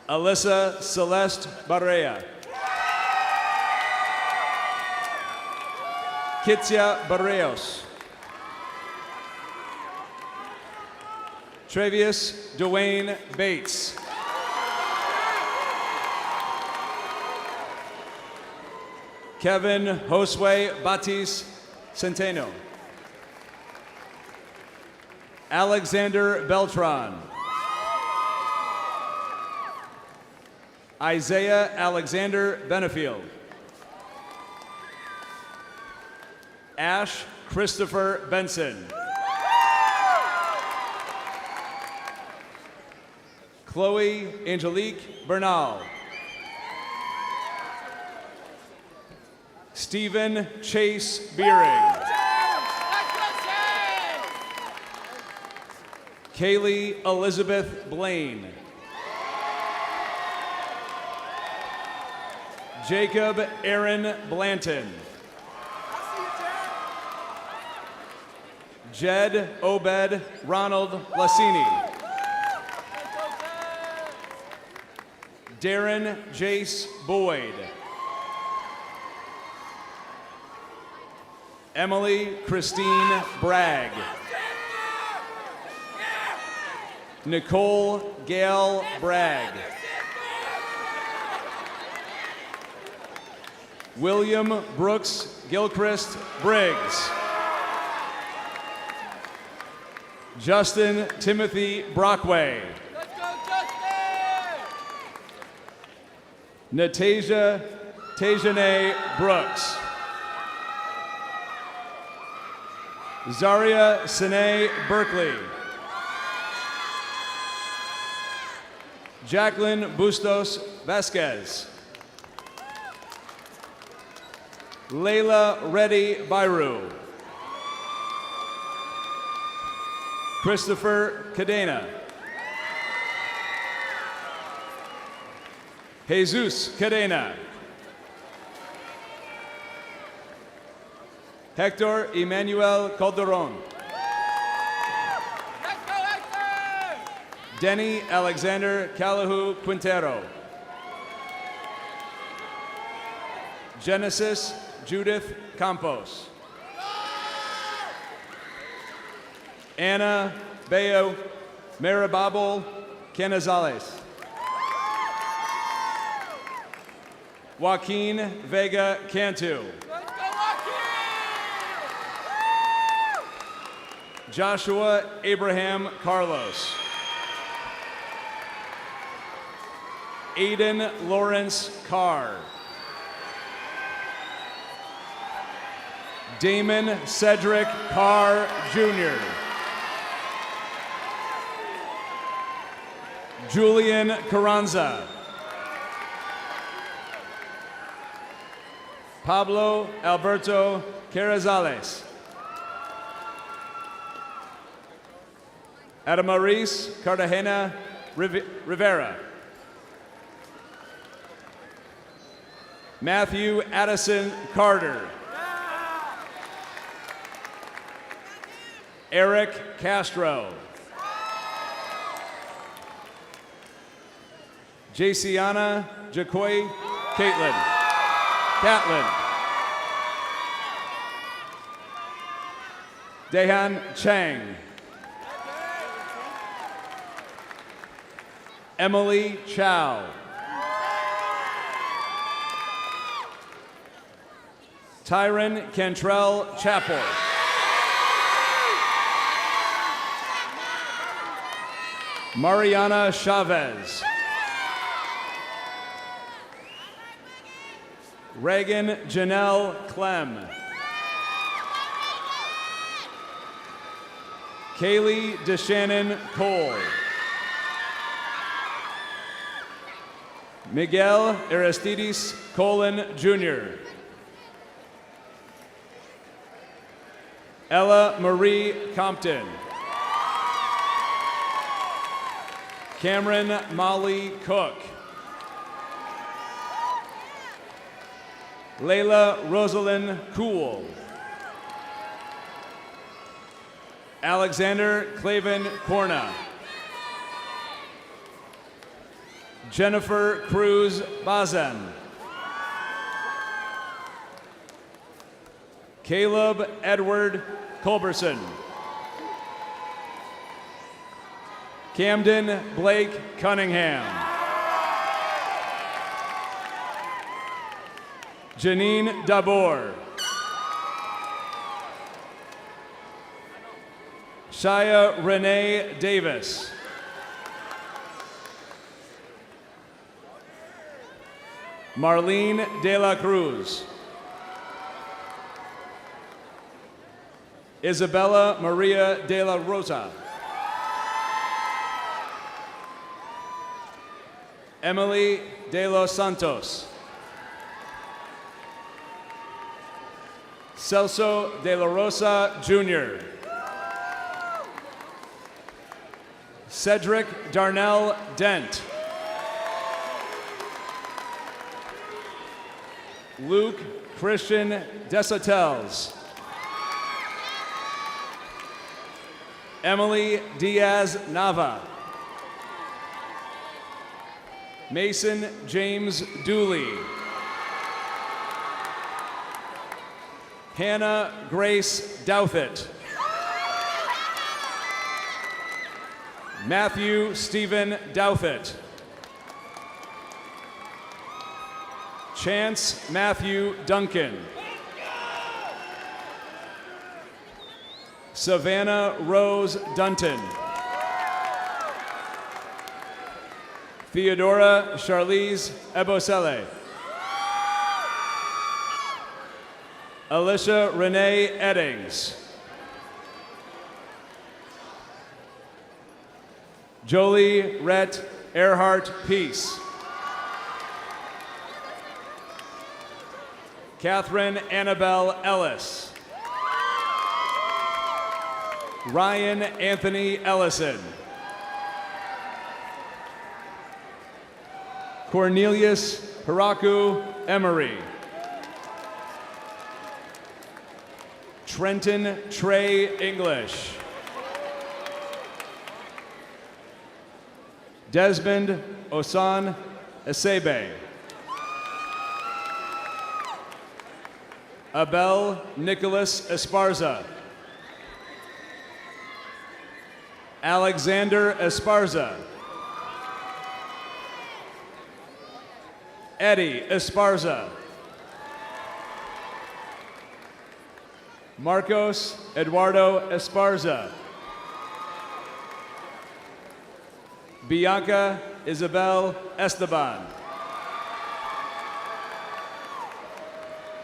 Alyssa Celeste Barrea. Kitsia Barrios. Travius Dwayne Bates. Kevin Josue Batis Centeno. Alexander Beltran. Isaiah Alexander Benefield. Ash Christopher Benson. Chloe Angelique Bernal. Stephen Chase Beering. Kaylee Elizabeth Blaine. Jacob Aaron Blanton. Jed Obed Ronald Lassini. Darren Jace Boyd. Emily Christine Bragg. Nicole Gail Bragg. William Brooks Gilchrist Briggs. Justin Timothy Brockway. Natasia Tejane Brooks. Zaria Sine Berkeley. Jacqueline Bustos Vasquez. Layla Reddy Bairu. Christopher Cadena. Jesus Cadena. Hector Emmanuel Calderon. Denny Alexander Calahu Quintero. Genesis Judith Campos. Anna Bayo Maribabal Canizales. Joaquin Vega Cantu. Joshua Abraham Carlos. Aiden Lawrence Carr. Damon Cedric Carr Jr. Julian Carranza. Pablo Alberto Carrizales. Adamaris Cartagena Rivera. Matthew Addison Carter. Eric Castro. Jaciana Jacoy Catlin. Dehan Chang. Emily Chow. Tyron Cantrell Chappell. Mariana Chavez. Reagan Janelle Clem. Kaylee DeShannon Cole. Miguel Aristides Colon Jr. Ella Marie Compton. Cameron Molly Cook. Layla Rosalind Cool. Alexander Claven Corna. Jennifer Cruz Bazan. Caleb Edward Culberson. Camden Blake Cunningham. Janine Dabor. Shia Renee Davis. Marlene De La Cruz. Isabella Maria De La Rosa. Emily De Los Santos. Celso De La Rosa Jr. Cedric Darnell Dent. Luke Christian Desautel. Emily Diaz Nava. Mason James Dooley. Hannah Grace Douthit. Matthew Stephen Douthit. Chance Matthew Duncan. Savannah Rose Dunton. Theodora Charlize Ebosele. Alicia Renee Eddings. Jolie Rhett Earhart Peace. Catherine Annabelle Ellis. Ryan Anthony Ellison. Cornelius Hiraku Emery. Trenton Trey English. Desmond Osan Esebe. Abel Nicholas Esparza. Alexander Esparza. Eddie Esparza. Marcos Eduardo Esparza. Bianca Isabel Esteban.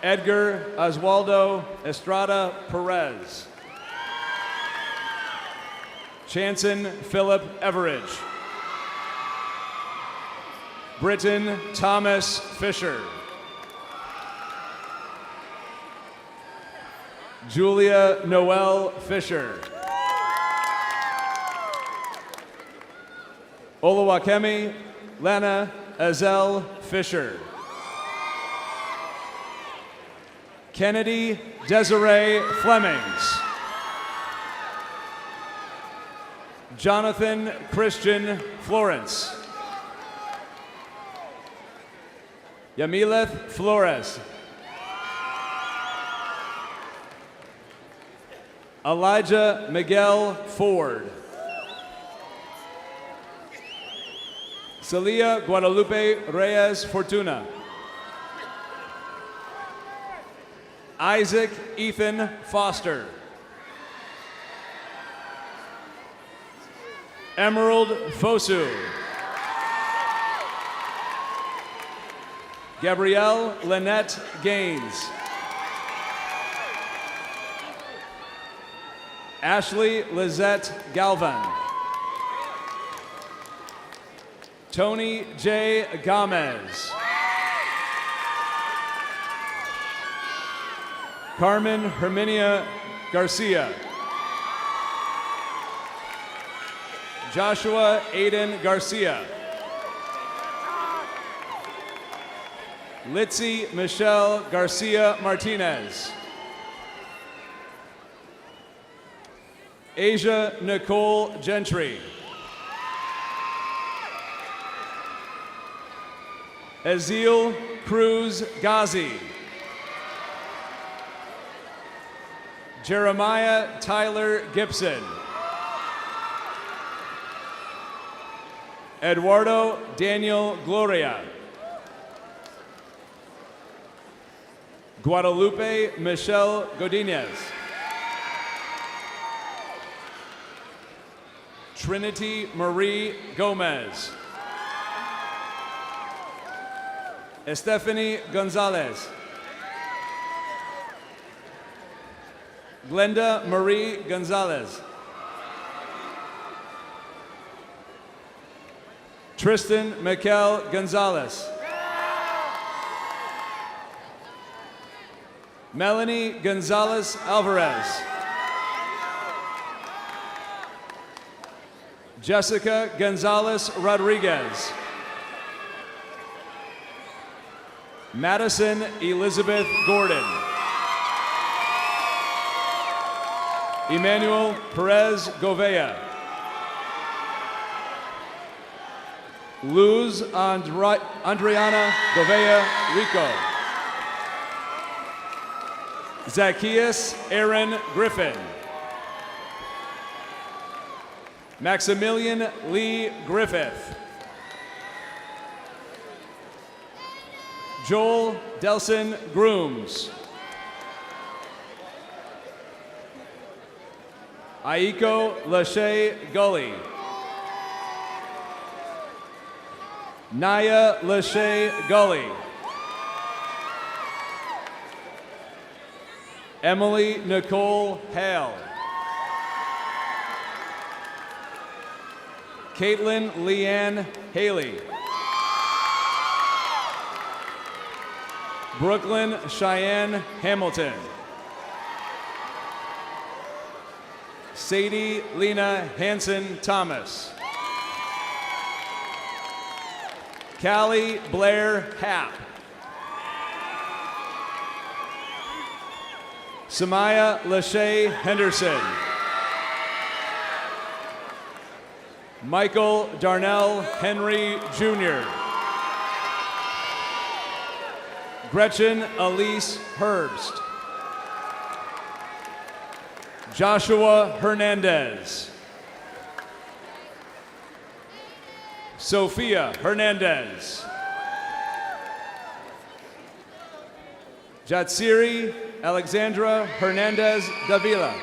Edgar Oswaldo Estrada Perez. Chanson Philip Everidge. Britton Thomas Fisher. Julia Noel Fisher. Olawakemi Lana Azel Fisher. Kennedy Desiree Flemings. Jonathan Christian Florence. Yamileth Flores. Elijah Miguel Ford. Celia Guadalupe Reyes Fortuna. Isaac Ethan Foster. Emerald Fosu. Gabrielle Lynette Gaines. Ashley Lizette Galvan. Tony J. Gomez. Carmen Herminia Garcia. Joshua Aiden Garcia. Litzy Michelle Garcia Martinez. Asia Nicole Gentry. Azil Cruz Ghazi. Jeremiah Tyler Gibson. Eduardo Daniel Gloria. Guadalupe Michelle Godinez. Trinity Marie Gomez. Estefany Gonzalez. Glenda Marie Gonzalez. Tristan Mikel Gonzalez. Melanie Gonzalez Alvarez. Jessica Gonzalez Rodriguez. Madison Elizabeth Gordon. Emmanuel Perez Govea. Luz Andriana Govea Rico. Zacchaeus Aaron Griffin. Maximilian Lee Griffith. Joel Delson Grooms. Aiko Lachey Gully. Naya Lachey Gully. Emily Nicole Hale. Caitlin Leanne Haley. Brooklyn Cheyenne Hamilton. Sadie Lena Hanson Thomas. Callie Blair Happ. Samaya Lachey Henderson. Michael Darnell Henry Jr. Gretchen Elise Herbst. Joshua Hernandez. Sophia Hernandez. Jatsiri Alexandra Hernandez Davila.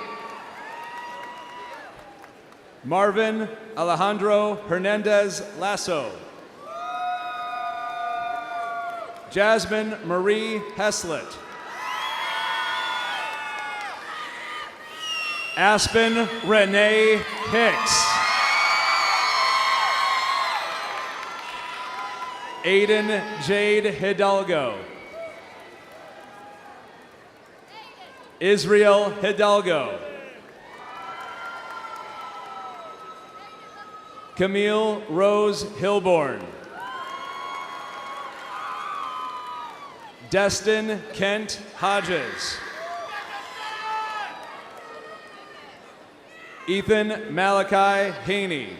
Marvin Alejandro Hernandez Lasso. Jasmine Marie Heslett. Aspen Renee Hicks. Aiden Jade Hidalgo. Israel Hidalgo. Camille Rose Hilborn. Destin Kent Hodges. Ethan Malachi Haney.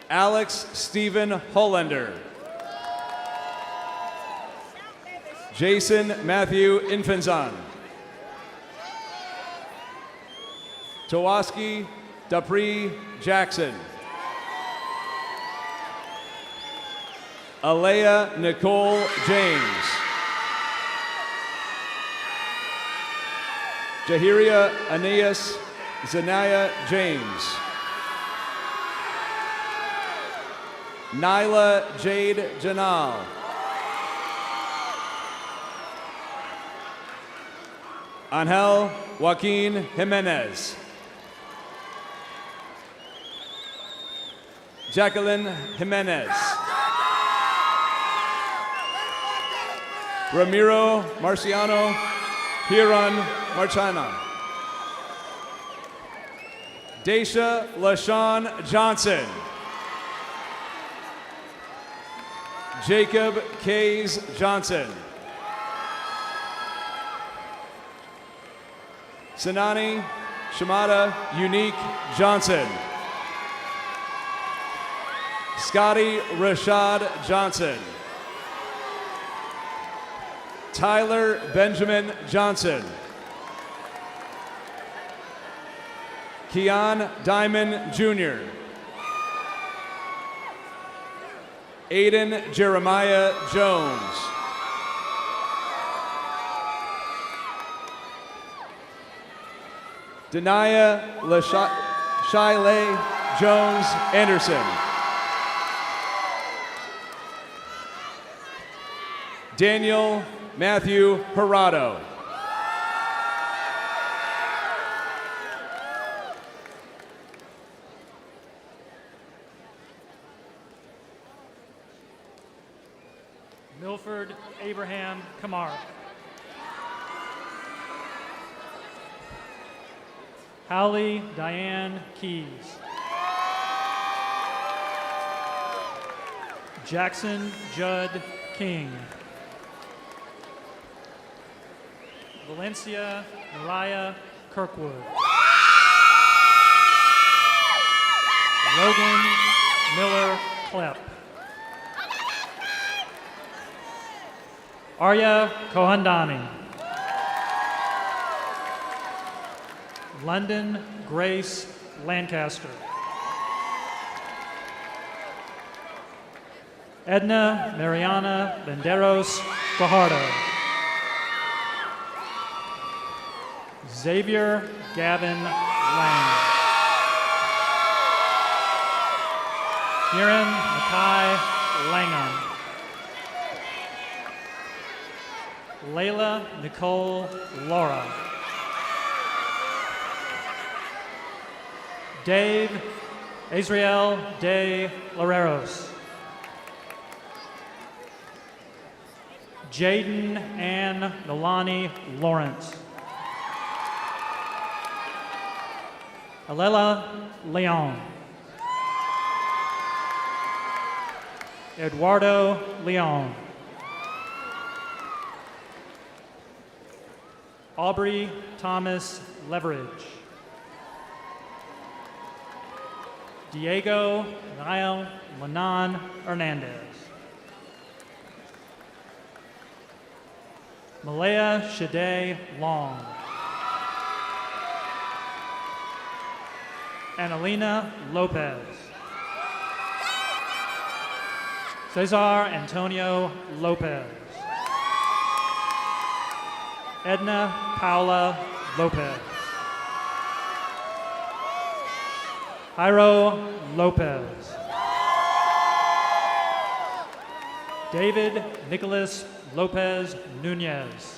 Alex Stephen Hollander. Jason Matthew Infanzon. Tawaski Dupree Jackson. Alea Nicole James. Jahiria Aeneas Zanaya James. Nyla Jade Janal. Angel Joaquin Jimenez. Jacqueline Jimenez. Ramiro Marciano Hiron Marchana. Daisha LaShawn Johnson. Jacob Kays Johnson. Sanani Shamada Unique Johnson. Scotty Rashad Johnson. Tyler Benjamin Johnson. Keon Diamond Jr. Aiden Jeremiah Jones. Denaya Shaile Jones Anderson. Daniel Matthew Hirado. Milford Abraham Kamara. Hallie Diane Keys. Jackson Judd King. Valencia Mariah Kirkwood. Logan Miller Klepp. Arya Kohandani. London Grace Lancaster. Edna Mariana Banderos Fajardo. Xavier Gavin Lang. Kieran Mackay Langham. Layla Nicole Laura. Dave Azriel De Lareros. Jaden Ann Nolani Lawrence. Alela Leon. Eduardo Leon. Aubrey Thomas Leverage. Diego Niall Manan Hernandez. Malaya Shade Long. Annalena Lopez. Cesar Antonio Lopez. Edna Paula Lopez. Jairo Lopez. David Nicholas Lopez Nunez.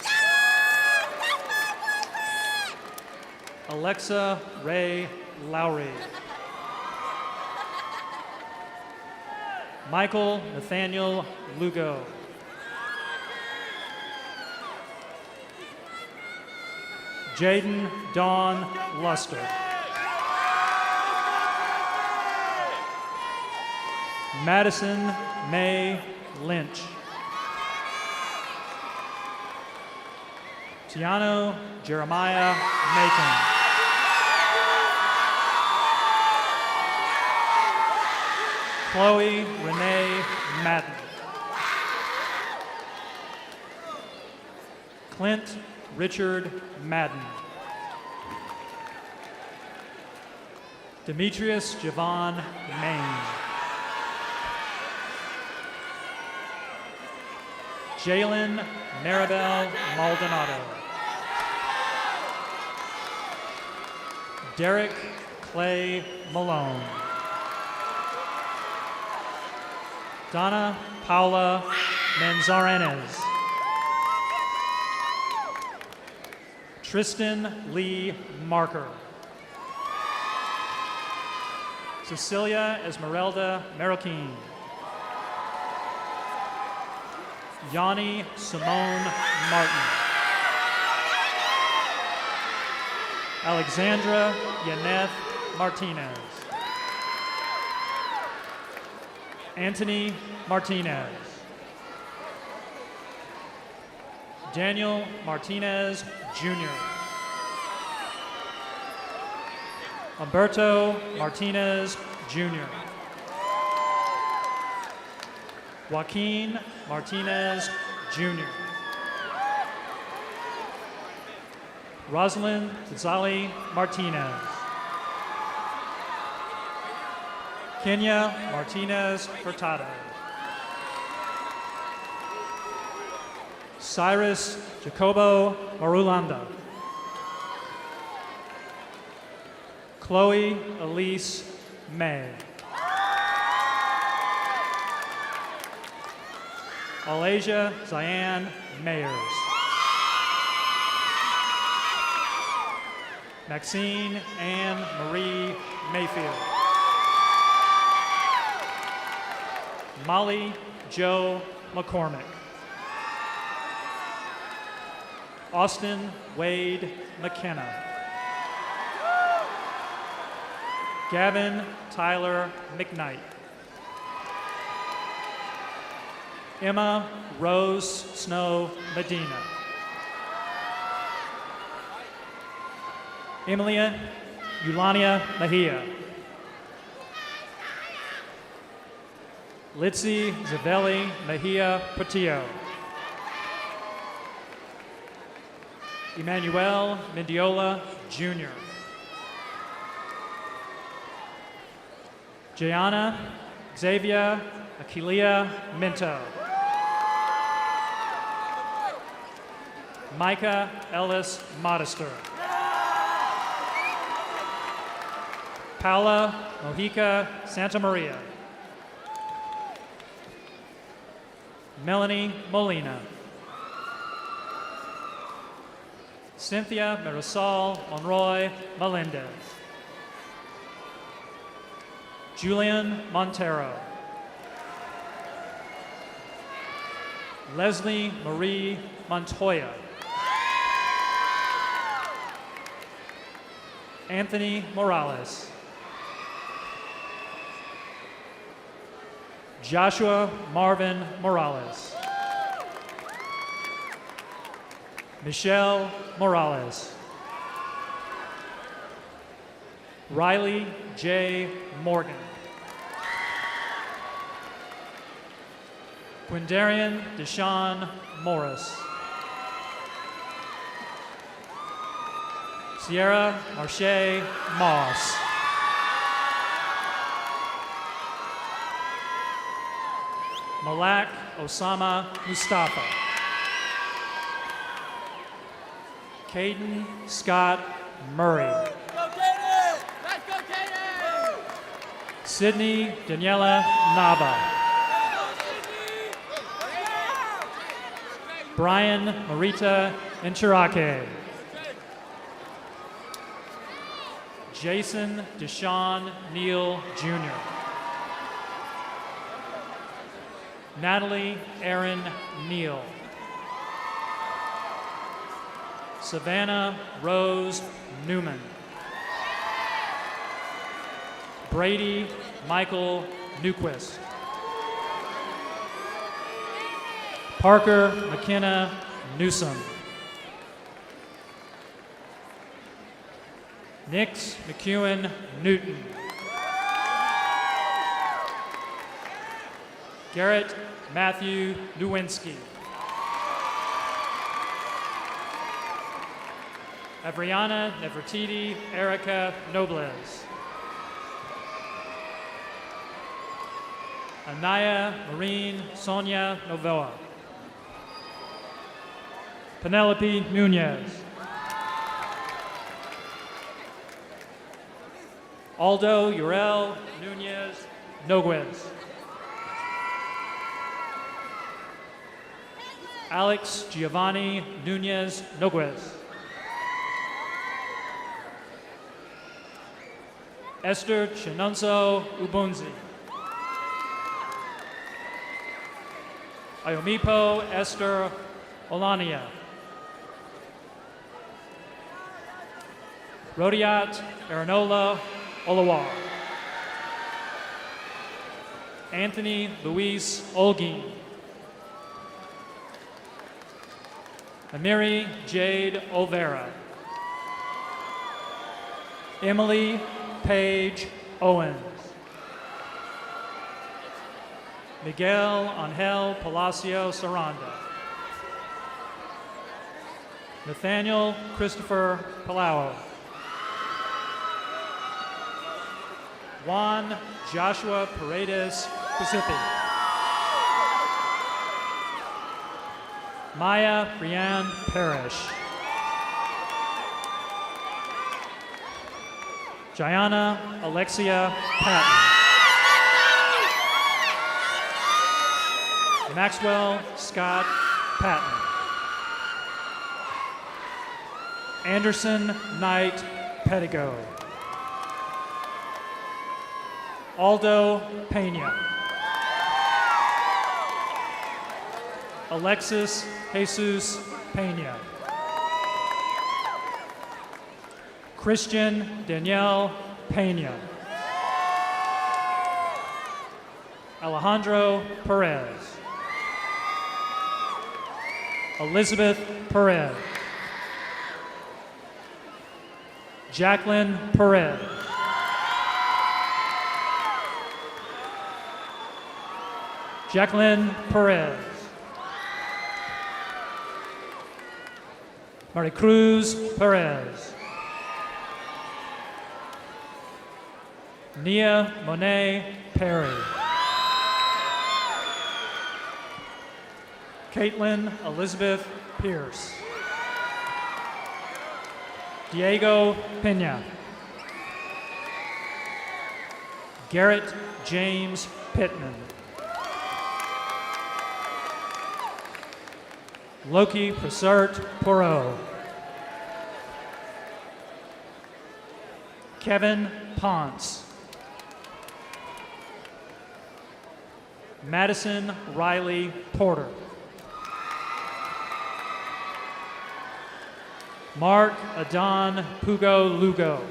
Alexa Ray Lowry. Michael Nathaniel Lugo. Jaden Dawn Luster. Madison May Lynch. Tiano Jeremiah Macon. Chloe Renee Madden. Clint Richard Madden. Demetrius Javon Main. Jalen Maribel Maldonado. Derek Clay Malone. Donna Paula Manzaranes. Tristan Lee Marker. Cecilia Esmeralda Marroquin. Yanni Simone Martin. Alexandra Yaneth Martinez. Anthony Martinez. Daniel Martinez Jr. Humberto Martinez Jr. Joaquin Martinez Jr. Rosalind Zali Martinez. Kenya Martinez Furtado. Cyrus Jacobo Marulanda. Chloe Elise May. Alasia Ziane Mayers. Maxine Anne Marie Mayfield. Molly Joe McCormick. Austin Wade McKenna. Gavin Tyler McKnight. Emma Rose Snow Medina. Emilia Eulania Mejia. Litzy Zavelli Mejia Portillo. Emmanuel Mendiola Jr. Jayana Xavier Aquilia Minto. Micah Ellis Modester. Paula Mojica Santa Maria. Melanie Molina. Cynthia Marisol Monroy Melendez. Julian Montero. Leslie Marie Montoya. Anthony Morales. Joshua Marvin Morales. Michelle Morales. Riley J. Morgan. Quindarian Deshaun Morris. Sierra Marche Moss. Malak Osama Mustafa. Caden Scott Murray. Sydney Daniela Nava. Brian Marita Inchirake. Jason Deshaun Neal Jr. Natalie Erin Neal. Savannah Rose Newman. Brady Michael Newquist. Parker McKenna Newsom. Nix McEwen Newton. Garrett Matthew Nowinski. Avriana Nefertiti Erica Nobles. Anaya Marine Sonia Novoa. Penelope Nunez. Aldo Urel Nunez Noguez. Alex Giovanni Nunez Noguez. Esther Chinonso Ubunzi. Ayomipo Esther Olania. Rodiat Aranola Olawar. Anthony Luis Olguin. Amiri Jade Olvera. Emily Paige Owens. Miguel Angel Palacio Saranda. Nathaniel Christopher Palau. Juan Joshua Paredes Pacific. Maya Brianne Parrish. Jayana Alexia Patton. Maxwell Scott Patton. Anderson Knight Pedigo. Aldo Pena. Alexis Jesus Pena. Christian Danielle Pena. Alejandro Perez. Elizabeth Perez. Jacqueline Perez. Jacqueline Perez. Maricruz Perez. Nia Monet Perry. Caitlin Elizabeth Pierce. Diego Pena. Garrett James Pittman. Loki Prasert Poirot. Kevin Ponce. Madison Riley Porter. Mark Adon Pugo Lugo.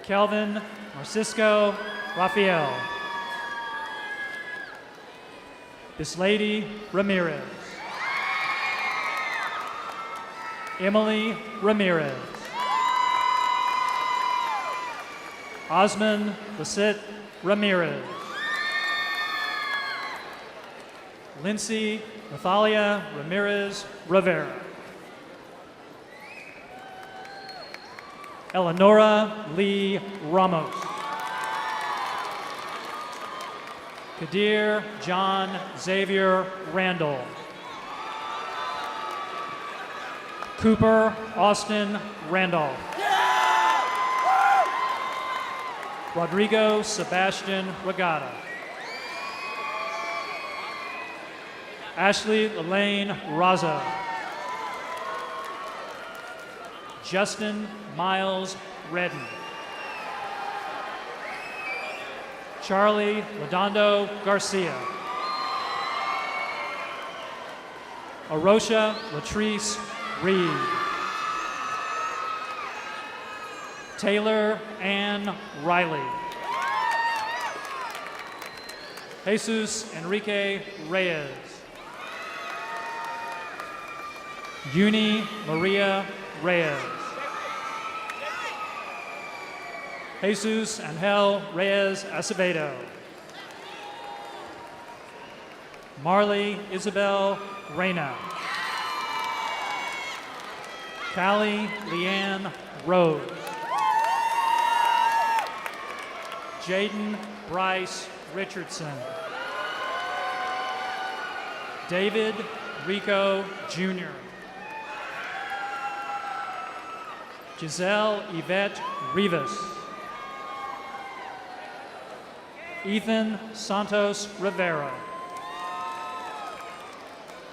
Kelvin Marcisco Rafael. Bislady Ramirez. Emily Ramirez. Osman Basit Ramirez. Lindsay Nathalia Ramirez Rivera. Eleonora Lee Ramos. Kadir John Xavier Randall. Cooper Austin Randolph. Rodrigo Sebastian Regatta. Ashley Elaine Raza. Justin Miles Redden. Charlie Redondo Garcia. Arosha Latrice Reed. Taylor Ann Riley. Jesus Enrique Reyes. Uni Maria Reyes. Jesus Angel Reyes Acevedo. Marley Isabel Reyna. Callie Leanne Rose. Jaden Bryce Richardson. David Rico Jr. Giselle Yvette Rivas. Ethan Santos Rivera.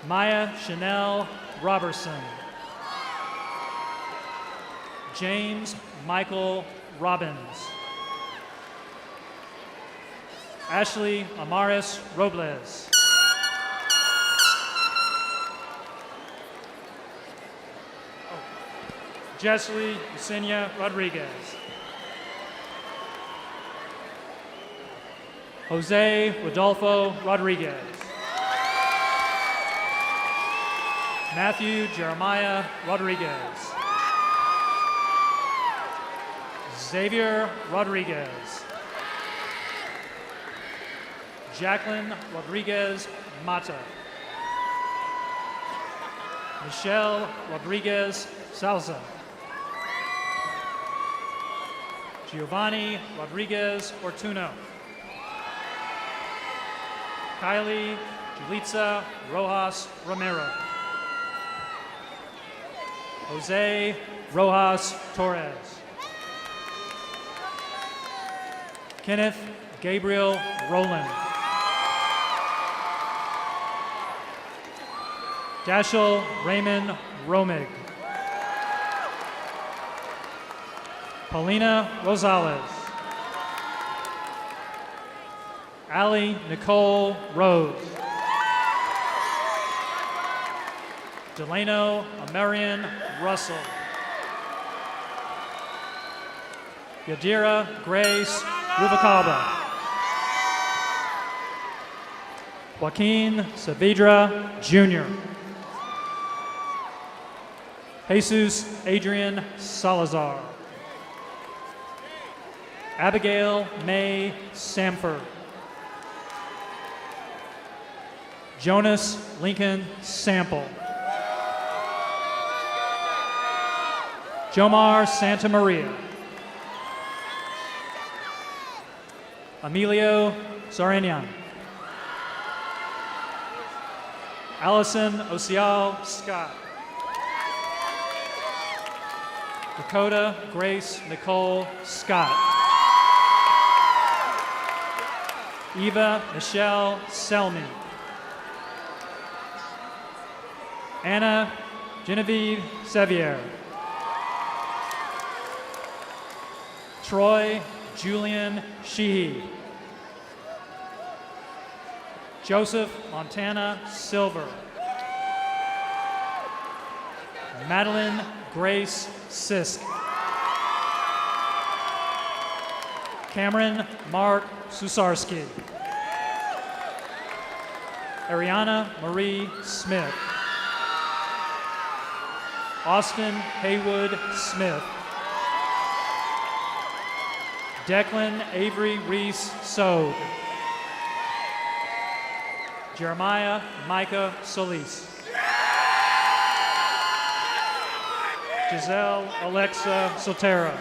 Maya Chanel Robertson. James Michael Robbins. Ashley Amaris Robles. Jessie Yesenia Rodriguez. Jose Rodolfo Rodriguez. Matthew Jeremiah Rodriguez. Xavier Rodriguez. Jacqueline Rodriguez Mata. Michelle Rodriguez Salza. Giovanni Rodriguez Ortuno. Kylie Julitza Rojas Romero. Jose Rojas Torres. Kenneth Gabriel Rowland. Dashel Raymond Romig. Paulina Rosales. Allie Nicole Rose. Delano Amarian Russell. Yadira Grace Rubalcaba. Joaquin Saavedra Jr. Jesus Adrian Salazar. Abigail May Samford. Jonas Lincoln Sample. Jomar Santa Maria. Emilio Saranian. Allison Osial Scott. Dakota Grace Nicole Scott. Eva Michelle Selmy. Anna Genevieve Sevier. Troy Julian Sheehy. Joseph Montana Silver. Madeline Grace Sisk. Cameron Mark Susarski. Ariana Marie Smith. Austin Haywood Smith. Declan Avery Reese Sode. Jeremiah Micah Solis. Giselle Alexa Sotero.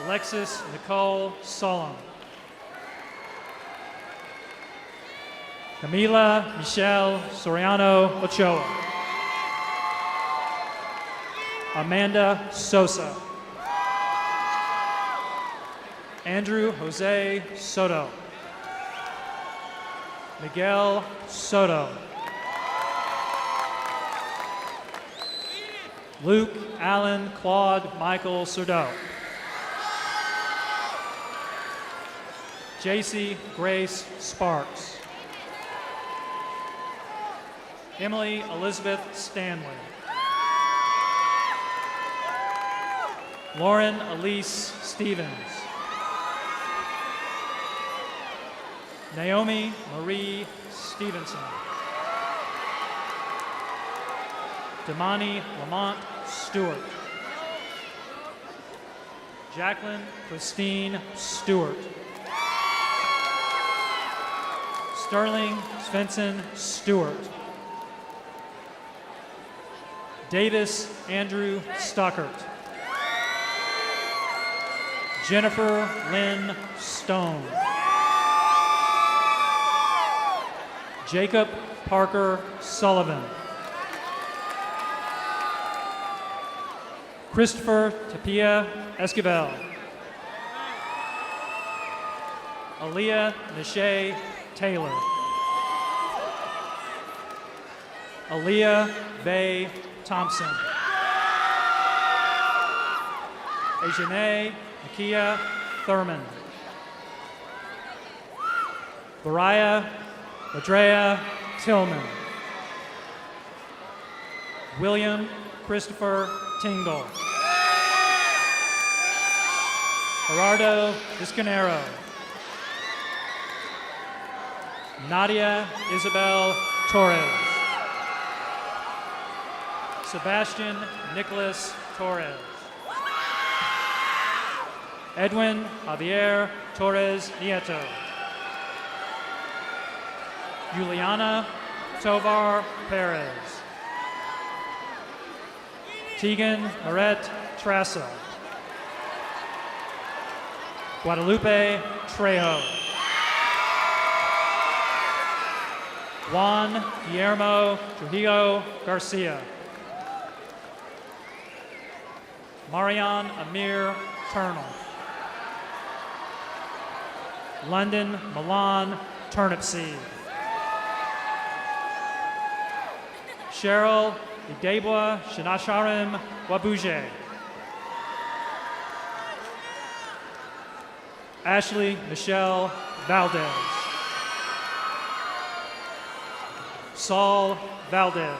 Alexis Nicole Solom. Camila Michelle Soriano Ochoa. Amanda Sosa. Andrew Jose Soto. Miguel Soto. Luke Allen Claude Michael Surdeau. JC Grace Sparks. Emily Elizabeth Stanley. Lauren Elise Stevens. Naomi Marie Stevenson. Damani Lamont Stewart. Jacqueline Christine Stewart. Sterling Svensson Stewart. Davis Andrew Stockert. Jennifer Lynn Stone. Jacob Parker Sullivan. Christopher Tapia Esquivel. Aaliyah Nishay Taylor. Aaliyah Bay Thompson. Ajane Nakia Thurman. Mariah Ladrea Tillman. William Christopher Tingle. Gerardo Discanero. Nadia Isabel Torres. Sebastian Nicholas Torres. Edwin Javier Torres Nieto. Juliana Tovar Perez. Tegan Moret Trasso. Guadalupe Trejo. Juan Guillermo Trujillo Garcia. Marian Amir Turnell. London Milan Turnipseed. Cheryl Idebwa Shinasharim Wabuje. Ashley Michelle Valdez. Saul Valdez.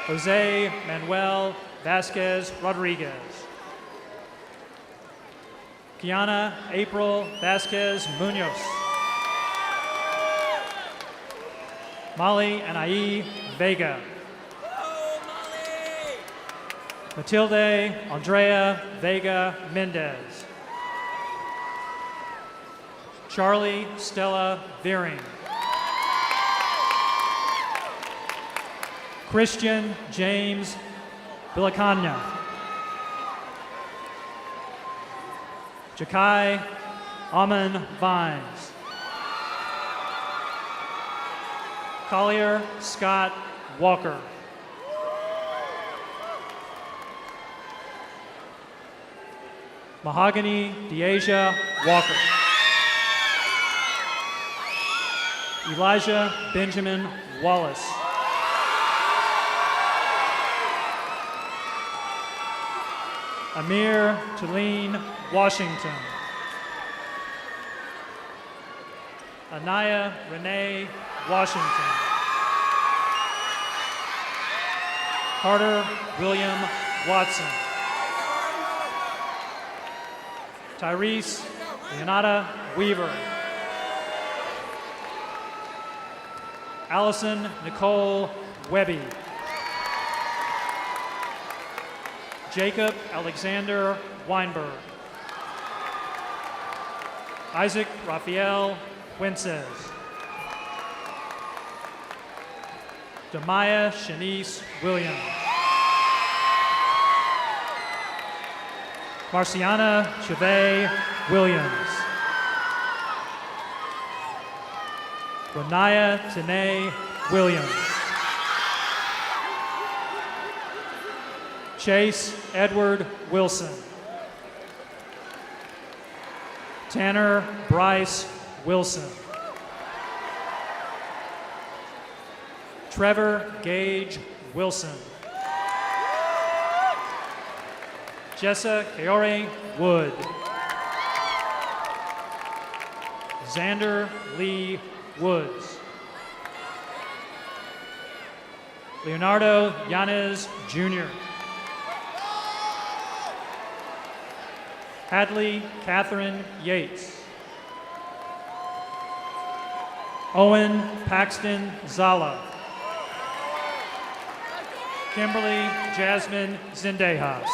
Jose Manuel Vasquez Rodriguez. Kiana April Vasquez Munoz. Molly Anaí Vega. Matilde Andrea Vega Mendez. Charlie Stella Veering. Christian James Villicana. Jakai Aman Vines. Collier Scott Walker. Mahogany Deasia Walker. Elijah Benjamin Wallace. Amir Tulane Washington. Anaya Renee Washington. Carter William Watson. Tyrese Leonata Weaver. Allison Nicole Webby. Jacob Alexander Weinberg. Isaac Raphael Wences. Demaya Shanice Williams. Marciana Chavez Williams. Renaya Tanae Williams. Chase Edward Wilson. Tanner Bryce Wilson. Trevor Gage Wilson. Jessa Kaori Wood. Xander Lee Woods. Leonardo Yanez Jr. Hadley Catherine Yates. Owen Paxton Zala. Kimberly Jasmine Zendejas.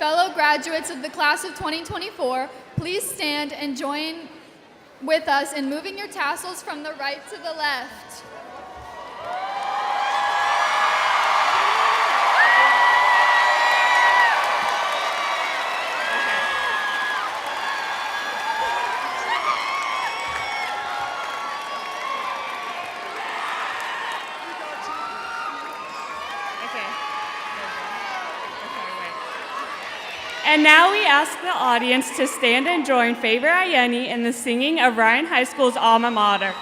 Fellow graduates of the class of 2024, please stand and join with us in moving your tassels from the right to the left. And now we ask the audience to stand and join Favor Ayeni in the singing of Ryan High School's alma mater.